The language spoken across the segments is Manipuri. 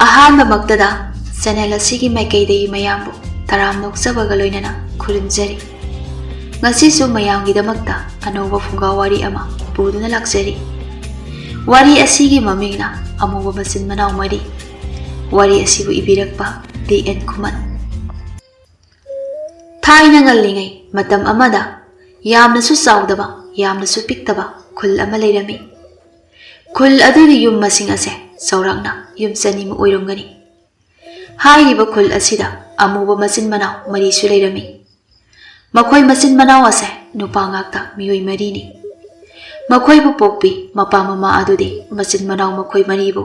ꯑꯍꯥꯟꯕꯃꯛꯇꯗ ꯆꯦꯅꯦꯜ ꯑꯁꯤꯒꯤ ꯃꯥꯏꯀꯩꯗꯒꯤ ꯃꯌꯥꯝꯕꯨ ꯇꯔꯥꯝ ꯅꯣꯛꯆꯕꯒ ꯂꯣꯏꯅꯅ ꯈꯨꯔꯨꯝꯖꯔꯤ꯫ ꯉꯁꯤꯁꯨ ꯃꯌꯥꯝꯒꯤꯗꯃꯛꯇ ꯑꯅꯧꯕ ꯐꯨꯡꯒꯥ ꯋꯥꯔꯤ ꯑꯃ ꯄꯨꯗꯨꯅ ꯂꯥꯛꯆꯔꯤ꯫ ꯋꯥꯔꯤ ꯑꯁꯤꯒꯤ ꯃꯃꯤꯡꯅ ꯑꯃꯨꯕ ꯃꯆꯤꯟ ꯃꯅꯥꯎ ꯃꯔꯤ꯫ ꯋꯥꯔꯤ ꯑꯁꯤꯕꯨ ꯏꯕꯤꯔꯛꯄ ꯗꯤ.ꯑꯦꯟ. ꯈꯨꯃꯟ꯫ ꯊꯥꯏꯅ ꯉꯜꯂꯤꯉꯩ ꯃꯇꯝ ꯑꯃꯗ ꯌꯥꯝꯅꯁꯨ ꯆꯥꯎꯗꯕ ꯌꯥꯝꯅꯁꯨ ꯄꯤꯛꯇꯕ ꯈꯨꯜ ꯑꯃ ꯂꯩꯔꯝꯃꯤ꯫ ꯈꯨꯜ ꯑꯗꯨꯒꯤ ꯌꯨꯝ ꯃꯁꯤꯡ ꯑꯁꯦ ꯆꯥꯎꯔꯥꯛꯅ ꯌꯨꯝ 200ꯃꯨꯛ ꯑꯣꯏꯔꯝꯒꯅꯤ꯫ ꯍꯥꯏꯔꯤꯕ ꯈꯨꯜ ꯑꯁꯤꯗ ꯑꯃꯨꯕ ꯃꯆꯤꯟ ꯃꯅꯥꯎ ꯃꯔꯤꯁꯨ ꯂꯩꯔꯝꯃꯤ꯫ ꯃꯈꯣꯏ ꯃꯆꯤꯟ ꯃꯅꯥꯎ ꯑꯁꯦ ꯅꯨꯄꯥ ꯉꯥꯛꯇ ꯃꯤꯑꯣꯏ 4ꯅꯤ꯫ ꯃꯈꯣꯏꯕꯨ ꯄꯣꯛꯄꯤ ꯃꯄꯥ ꯃꯃꯥ ꯑꯗꯨꯗꯤ ꯃꯆꯤꯟ ꯃꯅꯥꯎ ꯃꯈꯣꯏ 4ꯕꯨ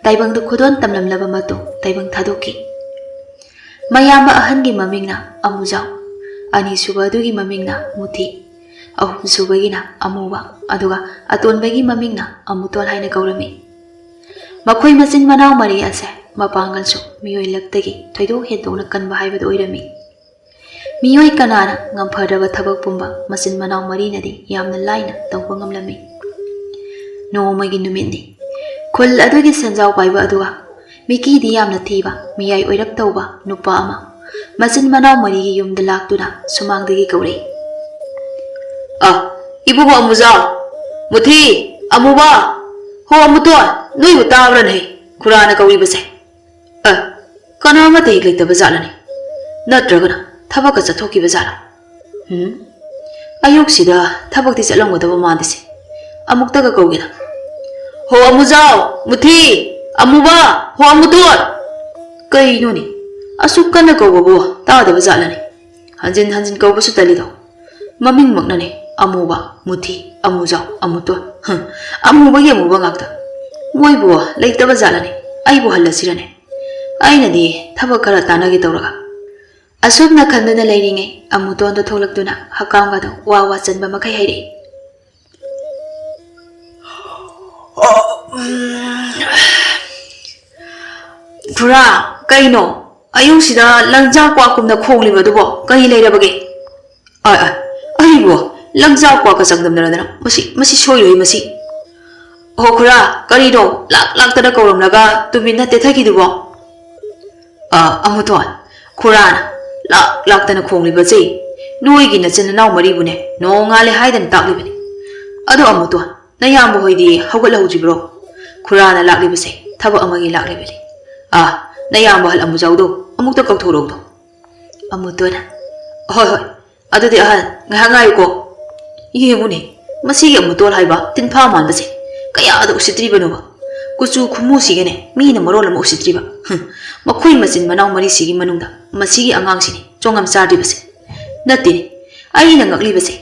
ꯇꯥꯏꯕꯪꯗ ꯈꯨꯗꯣꯟ ꯇꯝꯂꯝꯂꯕ ꯃꯇꯨꯡ ꯇꯥꯏꯕꯪ ꯊꯥꯗꯣꯛꯈꯤ꯫ ꯃꯌꯥꯝꯕ ꯑꯍꯟꯒꯤ ꯃꯃꯤꯡꯅ ꯑꯃꯨꯖꯥꯎ, ꯑꯅꯤꯁꯨꯕ ꯑꯗꯨꯒꯤ ꯃꯃꯤꯡꯅ ꯃꯨꯊꯤ, ꯑꯍꯨꯝꯁꯨꯕꯒꯤꯅ ꯑꯃꯨꯕ, ꯑꯗꯨꯒ ꯑꯇꯣꯟꯕꯒꯤ ꯃꯃꯤꯡꯅ ꯑꯃꯨꯇꯣꯟ ꯍꯥꯏꯅ ꯀꯧꯔꯝꯃꯤ꯫ ꯃꯈꯣꯏ ꯃꯆꯤꯟ ꯃꯅꯥꯎ 4 ꯑꯁꯦ ꯃꯄꯥꯡꯒꯜꯁꯨ ꯃꯤꯑꯣꯏ ꯂꯛꯇꯒꯤ ꯊꯣꯏꯗꯣꯛ ꯍꯦꯟꯗꯣꯛꯅ ꯀꯟꯕ ꯍꯥꯏꯕꯗꯨ ꯑꯣꯏꯔꯝꯃꯤ꯫ ꯃꯤꯑꯣꯏ ꯀꯅꯥꯅ ꯉꯝꯐꯗ꯭ꯔꯕ ꯊꯕꯛ ꯄꯨꯝꯕ ꯃꯆꯤꯟ ꯃꯅꯥꯎ 4ꯅꯗꯤ ꯌꯥꯝꯅ ꯂꯥꯏꯅ ꯇꯧꯕ ꯉꯝꯂꯝꯃꯤ꯫ ꯅꯣꯡꯃꯒꯤ ꯅꯨꯃꯤꯠꯅꯤ꯫ ꯈꯨꯜ ꯑꯗꯨꯒꯤ ꯁꯦꯟꯖꯥꯎ ꯄꯥꯏꯕ ꯑꯗꯨꯒ ꯃꯤꯀꯤꯗꯤ ꯌꯥꯝꯅ ꯊꯤꯕ ꯃꯤꯌꯥꯏ ꯑꯣꯏꯔꯞ ꯇꯧꯕ ꯅꯨꯄꯥ ꯑꯃ ꯃꯆꯤꯟ ꯃꯅꯥꯎ 4ꯒꯤ ꯌꯨꯝꯗ ꯂꯥꯛꯇꯨꯅ ꯁꯨꯃꯥꯡꯗꯒꯤ ꯀꯧꯔꯛꯏ꯫ ꯏꯕꯨꯡꯉꯣ ꯑꯃꯨꯖꯥꯎ, ꯃꯨꯊꯤ, ꯑꯃꯨꯕ, ꯍꯣ ꯑꯃꯨꯇꯣꯟ, ꯅꯣꯏꯕꯨ ꯇꯥꯕ꯭ꯔꯅꯦ ꯈꯨꯔꯥꯅ ꯀꯧꯔꯤꯕꯁꯦ? ꯀꯅꯥ ꯑꯃꯠꯇ ꯍꯦꯛ ꯂꯩꯇꯕ ꯖꯥꯠꯂꯅꯦ? ꯅꯠꯇ꯭ꯔꯒꯅ ꯊꯕꯛꯀ ꯆꯠꯊꯣꯛꯈꯤꯕ ꯖꯥꯠꯂ? ꯑꯌꯨꯛꯁꯤꯗ ꯊꯕꯛꯇꯤ ꯆꯠꯂꯝꯒꯗꯕ ꯃꯥꯟꯗꯦꯁꯦ꯫ ꯑꯃꯨꯛꯇꯒ ꯀꯧꯒꯦꯅ꯫ ꯍꯣ ꯑꯃꯨꯖꯥꯎ, ꯃꯨꯊꯤ, ꯑꯃꯨꯕ, ꯍꯣ ꯑꯃꯨꯇꯣꯟ! ꯀꯩꯅꯣꯅꯦ, ꯑꯁꯨꯛ ꯀꯟꯅ ꯀꯧꯕꯕꯨ ꯇꯥꯗꯕ ꯖꯥꯠꯂꯅꯦ? ꯍꯟꯖꯤꯟ ꯍꯟꯖꯤꯟ ꯀꯧꯕꯁꯨ ꯇꯜꯂꯤꯗꯣ꯫ ꯃꯃꯤꯡꯃꯛꯅꯅꯦ ꯑꯃꯨꯕ, ꯃꯨꯊꯤ, ꯑꯃꯨꯖꯥꯎ, ꯑꯃꯨꯇꯣꯟ꯫ ꯑꯃꯨꯕꯒꯤ ꯑꯃꯨꯕ ꯉꯥꯛꯇ꯫ ꯃꯣꯏꯕꯨ ꯂꯩꯇꯕ ꯖꯥꯠꯂꯅꯦ? ꯑꯩꯕꯨ ꯍꯜꯂꯁꯤꯔꯅꯦ? ꯑꯩꯅꯗꯤ ꯊꯕꯛ ꯈꯔ ꯇꯥꯟꯅꯒꯦ ꯇꯧꯔꯒ꯫ ꯑꯁꯨꯝꯅ ꯈꯟꯗꯨꯅ ꯂꯩꯔꯤꯉꯩ ꯑꯃꯨꯇꯣꯟꯗꯣ ꯊꯣꯛꯂꯛꯇꯨꯅ ꯍꯛꯀꯥꯝꯒꯗꯣ ꯋꯥ ꯋꯥ ꯆꯟꯕ ꯃꯈꯩ ꯍꯩꯔꯛꯏ꯫ ꯈꯨꯔꯥ, ꯀꯩꯅꯣ ꯑꯌꯨꯛꯁꯤꯗ ꯂꯪꯆꯥꯛ ꯀ꯭ꯋꯥꯛꯀꯨꯝꯅ ꯈꯣꯡꯂꯤꯕꯗꯨꯕꯣ ꯀꯔꯤ ꯂꯩꯔꯕꯒꯦ? ꯑꯩꯕꯨ ꯂꯪꯆꯥꯛ ꯀ꯭ꯋꯥꯛꯀ ꯆꯪꯗꯝꯅꯔꯗꯅ ꯃꯁꯤ ꯁꯣꯏꯔꯣꯏ ꯃꯁꯤ꯫ ꯍꯣ ꯈꯨꯔꯥ, ꯀꯔꯤꯅꯣ ꯂꯥꯛꯇꯅ ꯀꯧꯔꯝꯂꯒ ꯇꯨꯃꯤꯟꯅ ꯇꯦꯊꯈꯤꯗꯨꯕꯣ? ꯑꯃꯨꯇꯣꯟ, ꯈꯨꯔꯥꯅ ꯂꯥꯛꯇꯅ ꯈꯣꯡꯂꯤꯕꯁꯦ ꯅꯣꯏꯒꯤ ꯅꯆꯤꯟ ꯅꯅꯥꯎ 4ꯕꯨꯅꯦ ꯅꯣꯡꯉꯥꯜꯂꯦ ꯍꯥꯏꯗꯅ ꯇꯥꯛꯂꯤꯕꯅꯤ꯫ ꯑꯗꯣ ꯑꯃꯨꯇꯣꯟ, ꯅꯌꯥꯝꯕ ꯍꯣꯏꯗꯤ ꯍꯧꯒꯠꯍꯧꯗ꯭ꯔꯤꯕ꯭ꯔꯣ? ꯈꯨꯔꯥꯅ ꯂꯥꯛꯂꯤꯕꯁꯦ ꯊꯕꯛ ꯑꯃꯒꯤ ꯂꯥꯛꯂꯤꯕꯅꯤ꯫ ꯅꯌꯥꯝꯕ ꯑꯍꯜ ꯑꯃꯨꯖꯥꯎꯗꯣ ꯑꯃꯨꯛꯇ ꯀꯧꯊꯣꯔꯛꯎꯗꯣ꯫ ꯑꯃꯨꯇꯣꯟ: ꯍꯣꯏ, ꯑꯗꯨꯗꯤ ꯑꯍꯜ ꯉꯥꯏꯍꯥꯛ ꯉꯥꯏꯌꯨꯀꯣ꯫ ꯌꯦꯡꯉꯨꯅꯦ, ꯃꯁꯤꯒꯤ ꯑꯃꯨꯇꯣꯟ ꯍꯥꯏꯕ ꯇꯤꯟꯐꯥ ꯃꯥꯟꯕꯁꯦ ꯀꯌꯥꯗ ꯎꯁꯤꯠꯇ꯭ꯔꯤꯕꯅꯣꯕ? ꯀꯨꯆꯨ ꯈꯨꯃꯨꯁꯤꯒꯅꯦ ꯃꯤꯅ ꯃꯔꯣꯜ ꯑꯃ ꯎꯁꯤꯠꯇ꯭ꯔꯤꯕ꯫ ꯃꯈꯣꯏ ꯃꯆꯤꯟ ꯃꯅꯥꯎ 4ꯁꯤꯒꯤ ꯃꯅꯨꯡꯗ ꯃꯁꯤꯒꯤ ꯑꯉꯥꯡꯁꯤꯅꯤ ꯆꯣꯡꯉꯝ ꯆꯥꯗ꯭ꯔꯤꯕꯁꯦ꯫ ꯅꯠꯇꯦꯅꯦ, ꯑꯩꯅ ꯉꯛꯂꯤꯕꯁꯦ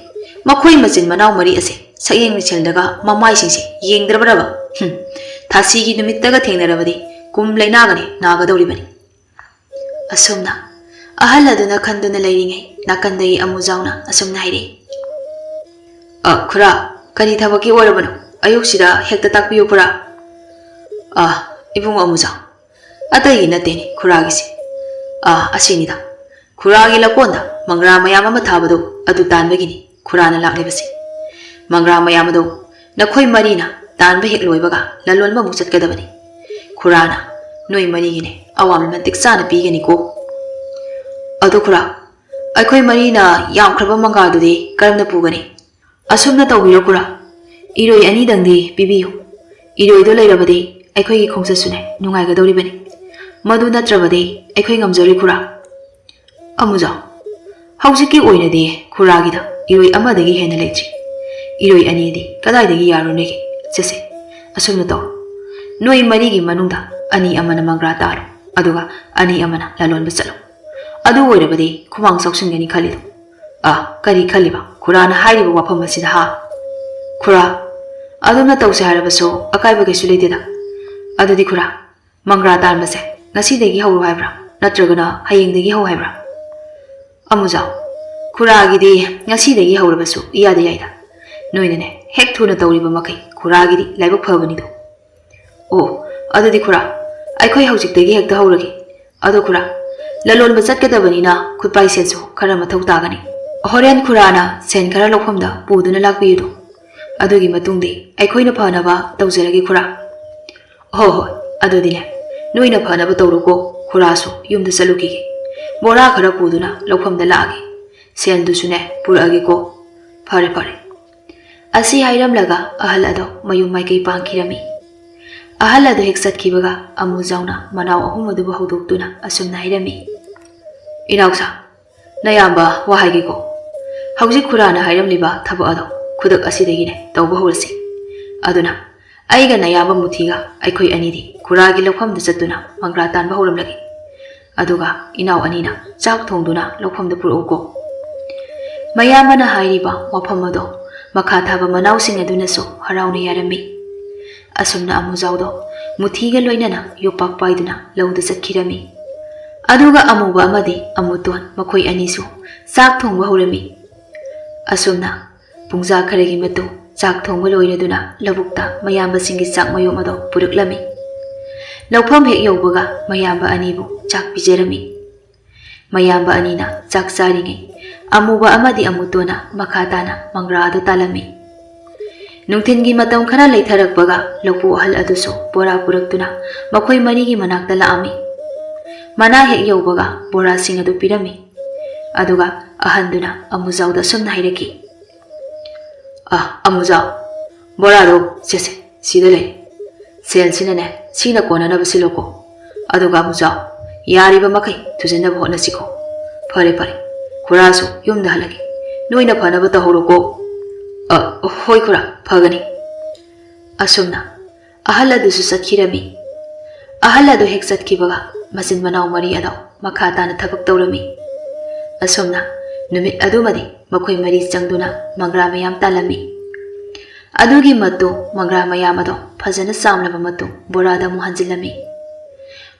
ꯃꯈꯣꯏ ꯃꯆꯤन ꯃꯅꯥꯎ 4 ꯑꯁꯦ ꯁꯛꯌꯦꯡ ꯃꯤꯠꯁꯦꯜꯗꯒ ꯃꯃꯥꯏꯁꯤꯡꯁꯦ ꯌꯦꯡꯗ꯭ꯔꯕꯔꯕ? ꯊꯥꯁꯤꯒꯤ ꯅꯨꯃꯤꯠꯇꯒ ꯊꯦꯡꯅꯔꯕꯗꯤ ꯀꯨꯝ ꯂꯩꯅꯥꯒꯅꯦ ꯅꯥꯒꯗꯧꯔꯤꯕꯅꯤ꯫ ꯑꯁꯨꯝꯅ ꯑꯍꯜ ꯑꯗꯨꯅ ꯈꯟꯗꯨꯅ ꯂꯩꯔꯤꯉꯩ ꯅꯥꯀꯟꯗꯒꯤ ꯑꯃꯨꯖꯥꯎꯅ ꯑꯁꯨꯝꯅ ꯍꯥꯏꯔꯛꯏ꯫ ꯈꯨꯔꯥ, ꯀꯔꯤ ꯊꯕꯛꯀꯤ ꯑꯣꯏꯔꯕꯅꯣ? ꯑꯌꯨꯛꯁꯤꯗ ꯍꯦꯛꯇ ꯇꯥꯛꯄꯤꯌꯨ ꯈꯨꯔꯥ꯫ ꯏꯕꯨꯡꯉꯣ ꯑꯃꯨꯖꯥꯎ, ꯑꯇꯩꯒꯤ ꯅꯠꯇꯦꯅꯦ ꯈꯨꯔꯥꯒꯤꯁꯦ꯫ ꯑꯁꯤꯅꯤꯗ, ꯈꯨꯔꯥꯒꯤ ꯂꯀꯣꯟꯗ ꯃꯪꯒ꯭ꯔꯥ ꯃꯌꯥꯝ ꯑꯃ ꯊꯥꯕꯗꯣ ꯑꯗꯨ ꯇꯥꯟꯕꯒꯤꯅꯤ ꯈꯨꯔꯥꯅ ꯂꯥꯛꯂꯤꯕꯁꯦ꯫ ꯃꯪꯒ꯭ꯔꯥ ꯃꯌꯥꯝ ꯑꯗꯣ ꯅꯈꯣꯏ 4ꯅ ꯇꯥꯟꯕ ꯍꯦꯛ ꯂꯣꯏꯕꯒ ꯂꯂꯣꯟꯕ ꯑꯃꯨꯛ ꯆꯠꯀꯗꯕꯅꯤ꯫ ꯈꯨꯔꯥꯅ ꯅꯣꯏ 4ꯒꯤꯅꯦ ꯑꯋꯥꯃꯟ ꯃꯇꯤꯛ ꯆꯥꯅ ꯄꯤꯒꯅꯤꯀꯣ꯫ ꯑꯗꯣ ꯈꯨꯔꯥ, ꯑꯩꯈꯣꯏ 4ꯅ ꯌꯥꯝꯈ꯭ꯔꯕ ꯃꯪꯒ꯭ꯔꯥꯗꯨꯗꯤ ꯀꯔꯝꯅ ꯄꯨꯒꯅꯤ? ꯑꯁꯨꯝꯅ ꯇꯧꯕꯤꯔꯣ ꯈꯨꯔꯥ, ꯏꯔꯣꯏ 2ꯗꯪꯗꯤ ꯄꯤꯕꯤꯌꯨ꯫ ꯏꯔꯣꯏꯗꯣ ꯂꯩꯔꯕꯗꯤ ꯑꯩꯈꯣꯏꯒꯤ ꯈꯣꯡꯆꯠꯁꯨꯅꯦ ꯅꯨꯡꯉꯥꯏꯒꯗꯧꯔꯤꯕꯅꯤ꯫ ꯃꯗꯨ ꯅꯠꯇ꯭ꯔꯕꯗꯤ ꯑꯩꯈꯣꯏ ꯉꯝꯖꯔꯣꯏ ꯈꯨꯔꯥ꯫ ꯑꯃꯨꯖꯥꯎ, ꯍꯧꯖꯤꯛꯀꯤ ꯑꯣꯏꯅꯗꯤ ꯈꯨꯔꯥꯒꯤꯗ ꯏꯔꯣꯏ 1ꯗꯒꯤ ꯍꯦꯟꯅ ꯂꯩꯇ꯭ꯔꯤ꯫ ꯏꯔꯣꯏ 2ꯗꯤ ꯀꯗꯥꯏꯗꯒꯤ ꯌꯥꯔꯨꯅꯦꯒꯦ? ꯆꯠꯁꯦ, ꯑꯁꯨꯝꯅ ꯇꯧ꯫ ꯅꯣꯏ 4ꯒꯤ ꯃꯅꯨꯡꯗ 2 ꯑꯃꯅ ꯃꯪꯒ꯭ꯔꯥ ꯇꯥꯔꯣ, ꯑꯗꯨꯒ 2 ꯑꯃꯅ ꯂꯂꯣꯟꯕ ꯆꯠꯂꯣ꯫ ꯑꯗꯨ ꯑꯣꯏꯔꯕꯗꯤ ꯈꯨꯃꯥꯡ ꯆꯥꯎꯁꯤꯟꯒꯅꯤ ꯈꯜꯂꯤꯗꯣ꯫ ꯀꯔꯤ ꯈꯜꯂꯤꯕ ꯈꯨꯔꯥꯅ ꯍꯥꯏꯔꯤꯕ ꯋꯥꯐꯝ ꯑꯁꯤꯗ ꯍꯥ? ꯈꯨꯔꯥ, ꯑꯗꯨꯝꯅ ꯇꯧꯁꯦ ꯍꯥꯏꯔꯕꯁꯨ ꯑꯀꯥꯏꯕ ꯀꯩꯁꯨ ꯂꯩꯇꯦꯗ꯫ ꯑꯗꯨꯗꯤ ꯈꯨꯔꯥ, ꯃꯪꯒ꯭ꯔꯥ ꯇꯥꯟꯕꯁꯦ ꯉꯁꯤꯗꯒꯤ ꯍꯧꯔꯣ ꯍꯥꯏꯕ꯭ꯔꯥ ꯅꯠꯇ꯭ꯔꯒꯅ ꯍꯌꯦꯡꯗꯒꯤ ꯍꯧ ꯍꯥꯏꯕ꯭ꯔꯥ? ꯑꯃꯨꯖꯥꯎ, ꯈꯨꯔꯥꯒꯤꯗꯤ ꯉꯁꯤꯗꯒꯤ ꯍꯧꯔꯕꯁꯨ ꯏꯌꯥꯗ ꯌꯥꯏꯗ꯫ ꯅꯣꯏꯅꯅꯦ ꯍꯦꯛ ꯊꯨꯅ ꯇꯧꯔꯤꯕ ꯃꯈꯩ ꯈꯨꯔꯥꯒꯤꯗꯤ ꯂꯥꯏꯕꯛ ꯐꯕꯅꯤꯗꯣ꯫ ꯑꯗꯨꯗꯤ ꯈꯨꯔꯥ, ꯑꯩꯈꯣꯏ ꯍꯧꯖꯤꯛꯇꯒꯤ ꯍꯦꯛꯇ ꯍꯧꯔꯒꯦ꯫ ꯑꯗꯣ ꯈꯨꯔꯥ, ꯂꯂꯣꯟꯕ ꯆꯠꯀꯗꯕꯅꯤꯅ ꯈꯨꯠꯄꯥꯏ ꯁꯦꯟꯁꯨ ꯈꯔ ꯃꯊꯧ ꯇꯥꯒꯅꯤ꯫ ꯍꯣꯔꯦꯟ ꯈꯨꯔꯥꯅ ꯁꯦꯟ ꯈꯔ ꯂꯧꯐꯝꯗ ꯄꯨꯗꯨꯅ ꯂꯥꯛꯄꯤꯌꯨꯗꯣ꯫ ꯑꯗꯨꯒꯤ ꯃꯇꯨꯡꯗꯤ ꯑꯩꯈꯣꯏꯅ ꯐꯅꯕ ꯇꯧꯖꯔꯒꯦ ꯈꯨꯔꯥ꯫ ꯍꯣꯏ, ꯑꯗꯨꯗꯤꯅꯦ Noina Panaba Toroko, Kuraso, Yum the Salukiki. Bora Karapuduna, Lopam the Lagi. Sendusune, Puragiko, Pare Pare. Asi Hiram Laga, Ahalado, Mayum Maiki Pankirami. Ahalado Hexat Kibaga, Amuzauna, Manao Humadu Hudutuna, Asum Nairami. Inausa, Nayamba, Wahagiko. Hausi Kurana Hiram Liba, Tabuado, Kudak Asidegine, Taubohursi. Aduna, Aiga Nayaba Mutiga, Aikoi Anidi, Kuragi Lopam the Satuna, Mangratan Bahulam Lagi. Aduga, Inau Anina, Chak Tongduna, Lopam the Puruko. Mayamana Hairiba, Wapamado, Makataba Manau Sing Adunaso, Harauni Yarami. Asumna Amuzaudo, Mutiga Loinana, Yopak Paiduna, Low the Sakirami. Aduga Amuba Amadi, Amutuan, Makoi Anisu, Sak Tong Bahurami. Asumna, Pungza Karegi Metu, Sak Tong Loinaduna, Labukta, Mayamba Singi Sak Mayomado, Puruklami. Lopam Hek Yobaga, Mayamba Anibu, Chak Pijerami. Mayamba Anina, Chak Saringi. Amuba Amadi Amutuna, Makatana, Mangrado Talami. Nungtingi Matam Kana Later Baga, Lopu Hal Aduso, Bora Puraktuna, Makoi Marigi Manak the Lami. Manahe Yobaga, Bora Singadu Pirami. Aduga, Ahanduna, Amuzau the Sun Hireki. Ah, Amuzau. Borado, Sese, Sidele. Sen Sinane, Sina Kona Navasiloko. Aduga Amuzau. Yariba Makai, to Zenab Honasiko. Pare Pare. Kuraso, Yum the Halaki. Noina Panabata Horoko. Hoikura, Pagani. Asumna. Ahala do Susakirami. Ahala do Hexat Kibaga, Masin Manau Mariado, Makatana Tabaktorami. Asumna. Numit Adumadi, Makoi Maris Jangduna, Mangramayam Talami. Adugi Matu, Mangramayamado, Pazana Samlava Matu, Borada Muhanzilami.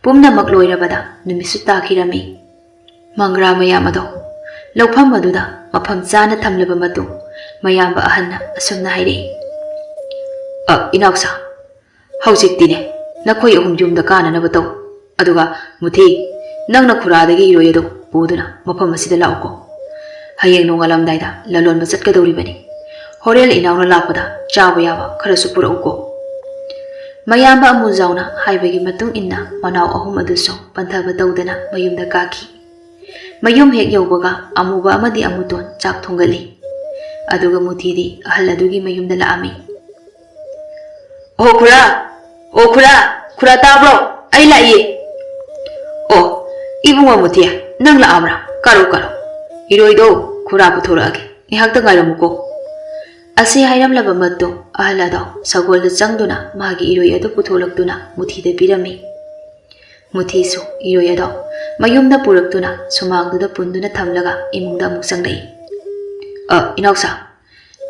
Pumna Makloirabada, Numisuta Kirami. Mangramayamado. Lopam Maduda, Mapam Zana Tamlaba Matu, Mayamba Ahana, Asumna Hairi. Inausa. Howsit Dine, Nakoi Umjum the Kana Nabato, Aduga, Muti, Nangna Kuradagi Yoyado, Buduna, Mapamasi Lauko. Hayang Nungalam Daida, Lalon Basat Kadoribani. Horel in our Lapada, Jabayava, Karasupura Uko. Mayamba Muzauna, Highway Matung Inna, Manao Ahumaduso, Pantaba Dodana, Mayum the Kaki. Mayum Hek Yobaga, Amuba Amadi Amuton, Chak Tongali. Aduga Mutidi, Ahaladugi Mayum de la Ami. Oh Kura, Tabro, I like ye. Oh, even one Mutia, Nangla Abra, Karo. Iroido, Kuraputuragi, Nihakangalamuko. Asi Hiram Lavamato, Ahalado, Sagol the Zangduna, Magi Iroyado Putolakduna, Muti de Pirami. Mutisu, Iroyado, Mayum the Puraktuna, Sumang the Punduna Tamlaga, Imunda Musangai. Inausa.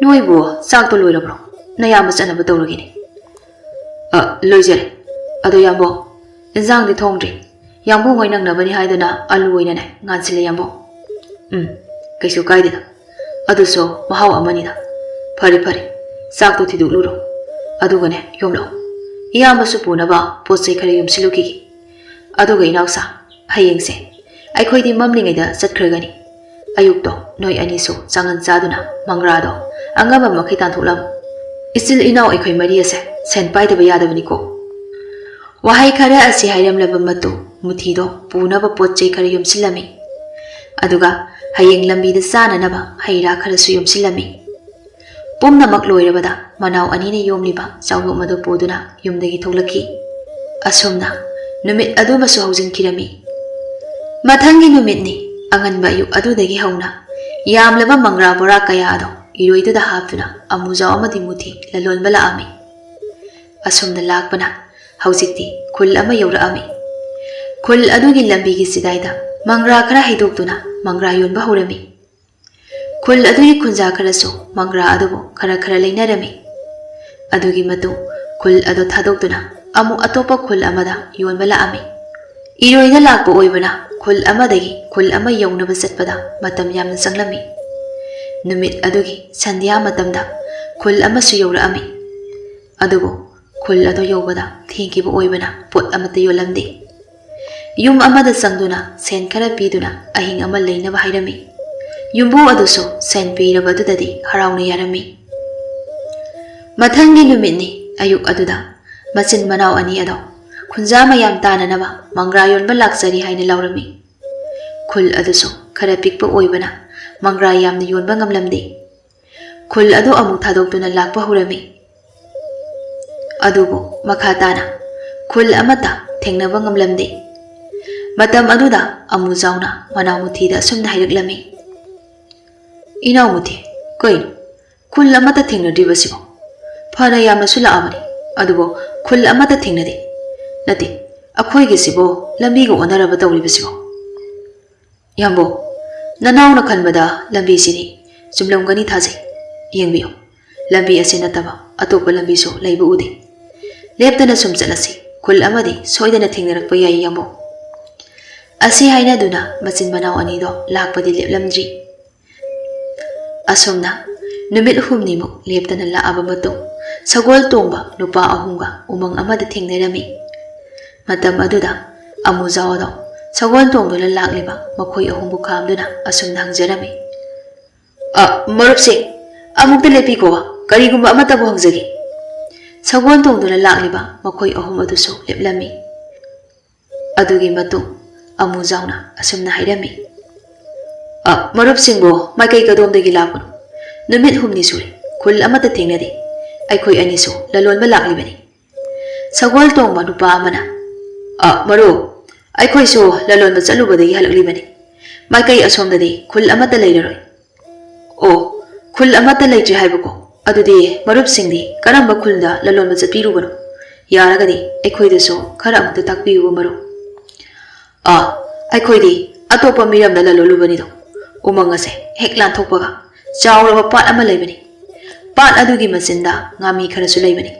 Noibo, Santo Lurabro, Nayamas and Abatoragini. Loiser, Adoyambo, Zang the Tongri, Yambo Wainang Navani Haidana, Aluinane, Nansile Yambo. Kaisu guided. Aduso, Mahao Amanida. Pari, Sakto Tidu Luro. Adugane, Yomlo. Yamba Supunaba, Posekarium Siluki. Aduga Inausa, Hayengse. I quite the mumbling at Satkragani. Ayukto, Noi Aniso, Sangan Saduna, Mangrado, Angaba Makitan Tulam. Still Inau Equi Mariase, sent by the Bayada Nico. Wahai Kara Asi Hiram Lavamato, Mutido, Punaba Poche Karium Silami. Aduga, Hayeng Lambi the Sana Naba, Haira Karasuyum Silami. Pumna Makloirabada, Manau Anini Yomliba, Sauyo Mado Poduna, Yum de Gitolaki. Asumna, Numit Aduma Sohausin Kirami. Matangi Numitni. Angan bayu adu degi hauna. Yam laba mangra bora kayado. Iroidu da hapuna. Amuza amadi muti. Lalon bala ami. Asum da lakpana. Hauzikti. Kul ama yura ami. Kul adu gilambi gisidaida. Mangra kara hidugtuna. Mangra yun bahurami. Kul adu kunza karaso. Mangra adubo kara lainarami. Adu gimatu. Kul adu thadugtuna. Amu atopa kul amada yun bala ami. Iroida lakpo oibana. Kul amadagi, kul ama yawnaba satpada, matam yamna sanglami. Numit adugi, sandhya matamda, kul ama su yawraami. Adubo, kul ado yawbada, thinkiba oibana, pot amata yolamdi. Yum amada sangduna, sen kara piduna, ahing ama lainaba hairami. Yumbu aduso, sen piraba adudadi, harauna yarami. Mathangi numitni, ayuk aduda, masin manaw ani ado. ꯈꯨꯟꯖꯥ ꯃꯌꯥꯝ ꯇꯥꯅꯅꯕ ꯃꯪꯒ꯭ꯔꯥ ꯌꯣꯟꯕ ꯂꯥꯛꯆꯔꯤ ꯍꯥꯏꯅ ꯂꯥꯎꯔꯝꯃꯤ꯫ ꯈꯨꯜ ꯑꯗꯨꯁꯨ ꯈꯔ ꯄꯤꯛꯄ ꯑꯣꯏꯕꯅ ꯃꯪꯒ꯭ꯔꯥ ꯌꯥꯝꯅ ꯌꯣꯟꯕ ꯉꯝꯂꯝꯗꯦ꯫ ꯈꯨꯜ ꯑꯗꯨ ꯑꯃꯨꯛ ꯊꯥꯗꯣꯛꯇꯨꯅ ꯂꯥꯛꯄ ꯍꯧꯔꯝꯃꯤ꯫ ꯑꯗꯨꯕꯨ ꯃꯈꯥ ꯇꯥꯅ ꯈꯨꯜ ꯑꯃꯠꯇ ꯊꯦꯡꯅꯕ ꯉꯝꯂꯝꯗꯦ꯫ ꯃꯇꯝ ꯑꯗꯨꯗ ꯑꯃꯨꯖꯥꯎꯅ ꯃꯅꯥꯎ ꯃꯨꯊꯤꯗ ꯑꯁꯨꯝꯅ ꯍꯥꯏꯔꯛꯂꯝꯃꯤ꯫ "ꯏꯅꯥꯎ ꯃꯨꯊꯤ, ꯀꯩꯅꯣ ꯈꯨꯜ ꯑꯃꯠꯇ ꯊꯦꯡꯅꯗ꯭ꯔꯤꯕꯁꯤꯕꯣ? ꯐꯅ ꯌꯥꯝꯅꯁꯨ ꯂꯥꯛꯑꯕꯅꯤ, ꯑꯗꯨꯕꯨ ꯈꯨꯜ ꯑꯃꯠꯇ ꯊꯦꯡꯅꯗꯦ꯫ ꯅꯠꯇꯦ, ꯑꯩꯈꯣꯏꯒꯤꯁꯤꯕꯨ ꯂꯝꯕꯤꯒ ꯑꯣꯟꯅꯔꯕ ꯇꯧꯔꯤꯕꯁꯤꯕꯣ?" "ꯌꯥꯝꯕꯣ, ꯅꯅꯥꯎꯅ ꯈꯟꯕꯗ ꯂꯝꯕꯤꯁꯤꯗꯤ ꯆꯨꯝꯂꯝꯒꯅꯤ ꯊꯥꯖꯩ꯫ ꯌꯦꯡꯕꯤꯌꯨ, ꯂꯝꯕꯤ ꯑꯁꯤ ꯅꯠꯇꯕ ꯑꯇꯣꯞꯄ ꯂꯝꯕꯤꯁꯨ ꯂꯩꯕ ꯎꯗꯦ꯫ ꯂꯦꯞꯇꯅ ꯁꯨꯝ ꯆꯠꯂꯁꯤ, ꯈꯨꯜ ꯑꯃꯗꯤ ꯁꯣꯏꯗꯅ ꯊꯦꯡꯅꯔꯛꯄ ꯌꯥꯏ ꯌꯥꯝꯕꯣ." ꯑꯁꯤ ꯍꯥꯏꯅꯗꯨꯅ ꯃꯆꯤꯟ ꯃꯅꯥꯎ ꯑꯅꯤꯗꯣ ꯂꯥꯛꯄꯗꯤ ꯂꯦꯞꯂꯝꯗ꯭ꯔꯤ꯫ ꯑꯁꯨꯝꯅ ꯅꯨꯃꯤꯠ ꯍꯨꯝꯅꯤꯃꯨꯛ ꯂꯦꯞꯇꯅ ꯂꯥꯛꯑꯕ ꯃꯇꯨꯡ ꯁꯒꯣꯜ ꯇꯣꯡꯕ ꯅꯨꯄꯥ ꯑꯍꯨꯝꯒ ꯎꯃꯪ ꯑꯃꯗ ꯊꯦꯡꯅꯔꯝꯃꯤ꯫ ꯃꯇꯝ ꯑꯗꯨꯗ ꯑꯃꯨꯖꯥꯎ ꯑꯗꯣ ꯁꯒꯣꯜ ꯇꯣꯡꯗꯨꯅ ꯂꯥꯛꯂꯤꯕ ꯃꯈꯣꯏ ꯑꯍꯨꯝꯕꯨ ꯈꯥꯝꯗꯨꯅ ꯑꯁꯨꯝꯅ ꯍꯪꯖꯔꯝꯃꯤ꯫ "ꯃꯔꯨꯞꯁꯤꯡ, ꯑꯃꯨꯛꯇ ꯂꯦꯞꯄꯤꯀꯣ, ꯀꯔꯤꯒꯨꯝꯕ ꯑꯃꯠꯇꯕꯨ ꯍꯪꯖꯒꯦ." ꯁꯒꯣꯜ ꯇꯣꯡꯗꯨꯅ ꯂꯥꯛꯂꯤꯕ ꯃꯈꯣꯏ ꯑꯍꯨꯝ ꯑꯗꯨꯁꯨ ꯂꯦꯞꯂꯝꯃꯤ꯫ ꯑꯗꯨꯒꯤ ꯃꯇꯨꯡ ꯑꯃꯨꯖꯥꯎꯅ ꯑꯁꯨꯝꯅ ꯍꯥꯏꯔꯝꯃꯤ꯫ "ꯃꯔꯨꯞꯁꯤꯡꯕꯨ ꯃꯥꯏꯀꯩ ꯀꯗꯣꯝꯗꯒꯤ ꯂꯥꯛꯄꯅꯣ? ꯅꯨꯃꯤꯠ ꯍꯨꯝꯅꯤ ꯁꯨꯔꯦ, ꯈꯨꯜ ꯑꯃꯠꯇ ꯊꯦꯡꯅꯗꯦ꯫ ꯑꯩꯈꯣꯏ ꯑꯅꯤꯁꯨ ꯂꯂꯣꯟꯕ ꯂꯥꯛꯂꯤꯕꯅꯤ." ꯁꯒꯣꯜ ꯇꯣꯡꯕ ꯅꯨꯄꯥ ꯑꯃꯅ, "ꯃꯔꯨꯞ, ꯑꯩꯈꯣꯏꯁꯨ ꯂꯂꯣꯟꯕ ꯆꯠꯂꯨꯕꯗꯒꯤ ꯍꯜꯂꯛꯂꯤꯕꯅꯤ꯫ ꯃꯥꯏꯀꯩ ꯑꯁꯣꯝꯗꯗꯤ ꯈꯨꯜ ꯑꯃꯠꯇ ꯂꯩꯔꯔꯣꯏ." "ꯑꯣ, ꯈꯨꯜ ꯑꯃꯠꯇ ꯂꯩꯇ꯭ꯔꯤ ꯍꯥꯏꯕꯀꯣ? ꯑꯗꯨꯗꯤ ꯃꯔꯨꯞꯁꯤꯡꯗꯤ ꯀꯔꯝꯕ ꯈꯨꯜꯗ ꯂꯂꯣꯟꯕ ꯆꯠꯄꯤꯔꯨꯕꯅꯣ? ꯌꯥꯔꯒꯗꯤ ꯑꯩꯈꯣꯏꯗꯁꯨ ꯈꯔ ꯑꯃꯨꯛꯇ ꯇꯥꯛꯄꯤꯌꯨ ꯃꯔꯨꯞ." "ꯑꯩꯈꯣꯏꯗꯤ ꯑꯇꯣꯞꯄ ꯃꯤꯔꯝꯗ ꯂꯂꯣꯟꯂꯨꯕꯅꯤꯗꯣ꯫ ꯎꯃꯪ ꯑꯁꯦ ꯍꯦꯛ ꯂꯥꯟꯊꯣꯛꯄꯒ ꯆꯥꯎꯔꯕ ꯄꯥꯠ ꯑꯃ ꯂꯩꯕꯅꯤ꯫ ꯄꯥꯠ ꯑꯗꯨꯒꯤ ꯃꯆꯤꯟꯗ ꯉꯥꯃꯤ ꯈꯔꯁꯨ ꯂꯩꯕꯅꯤ꯫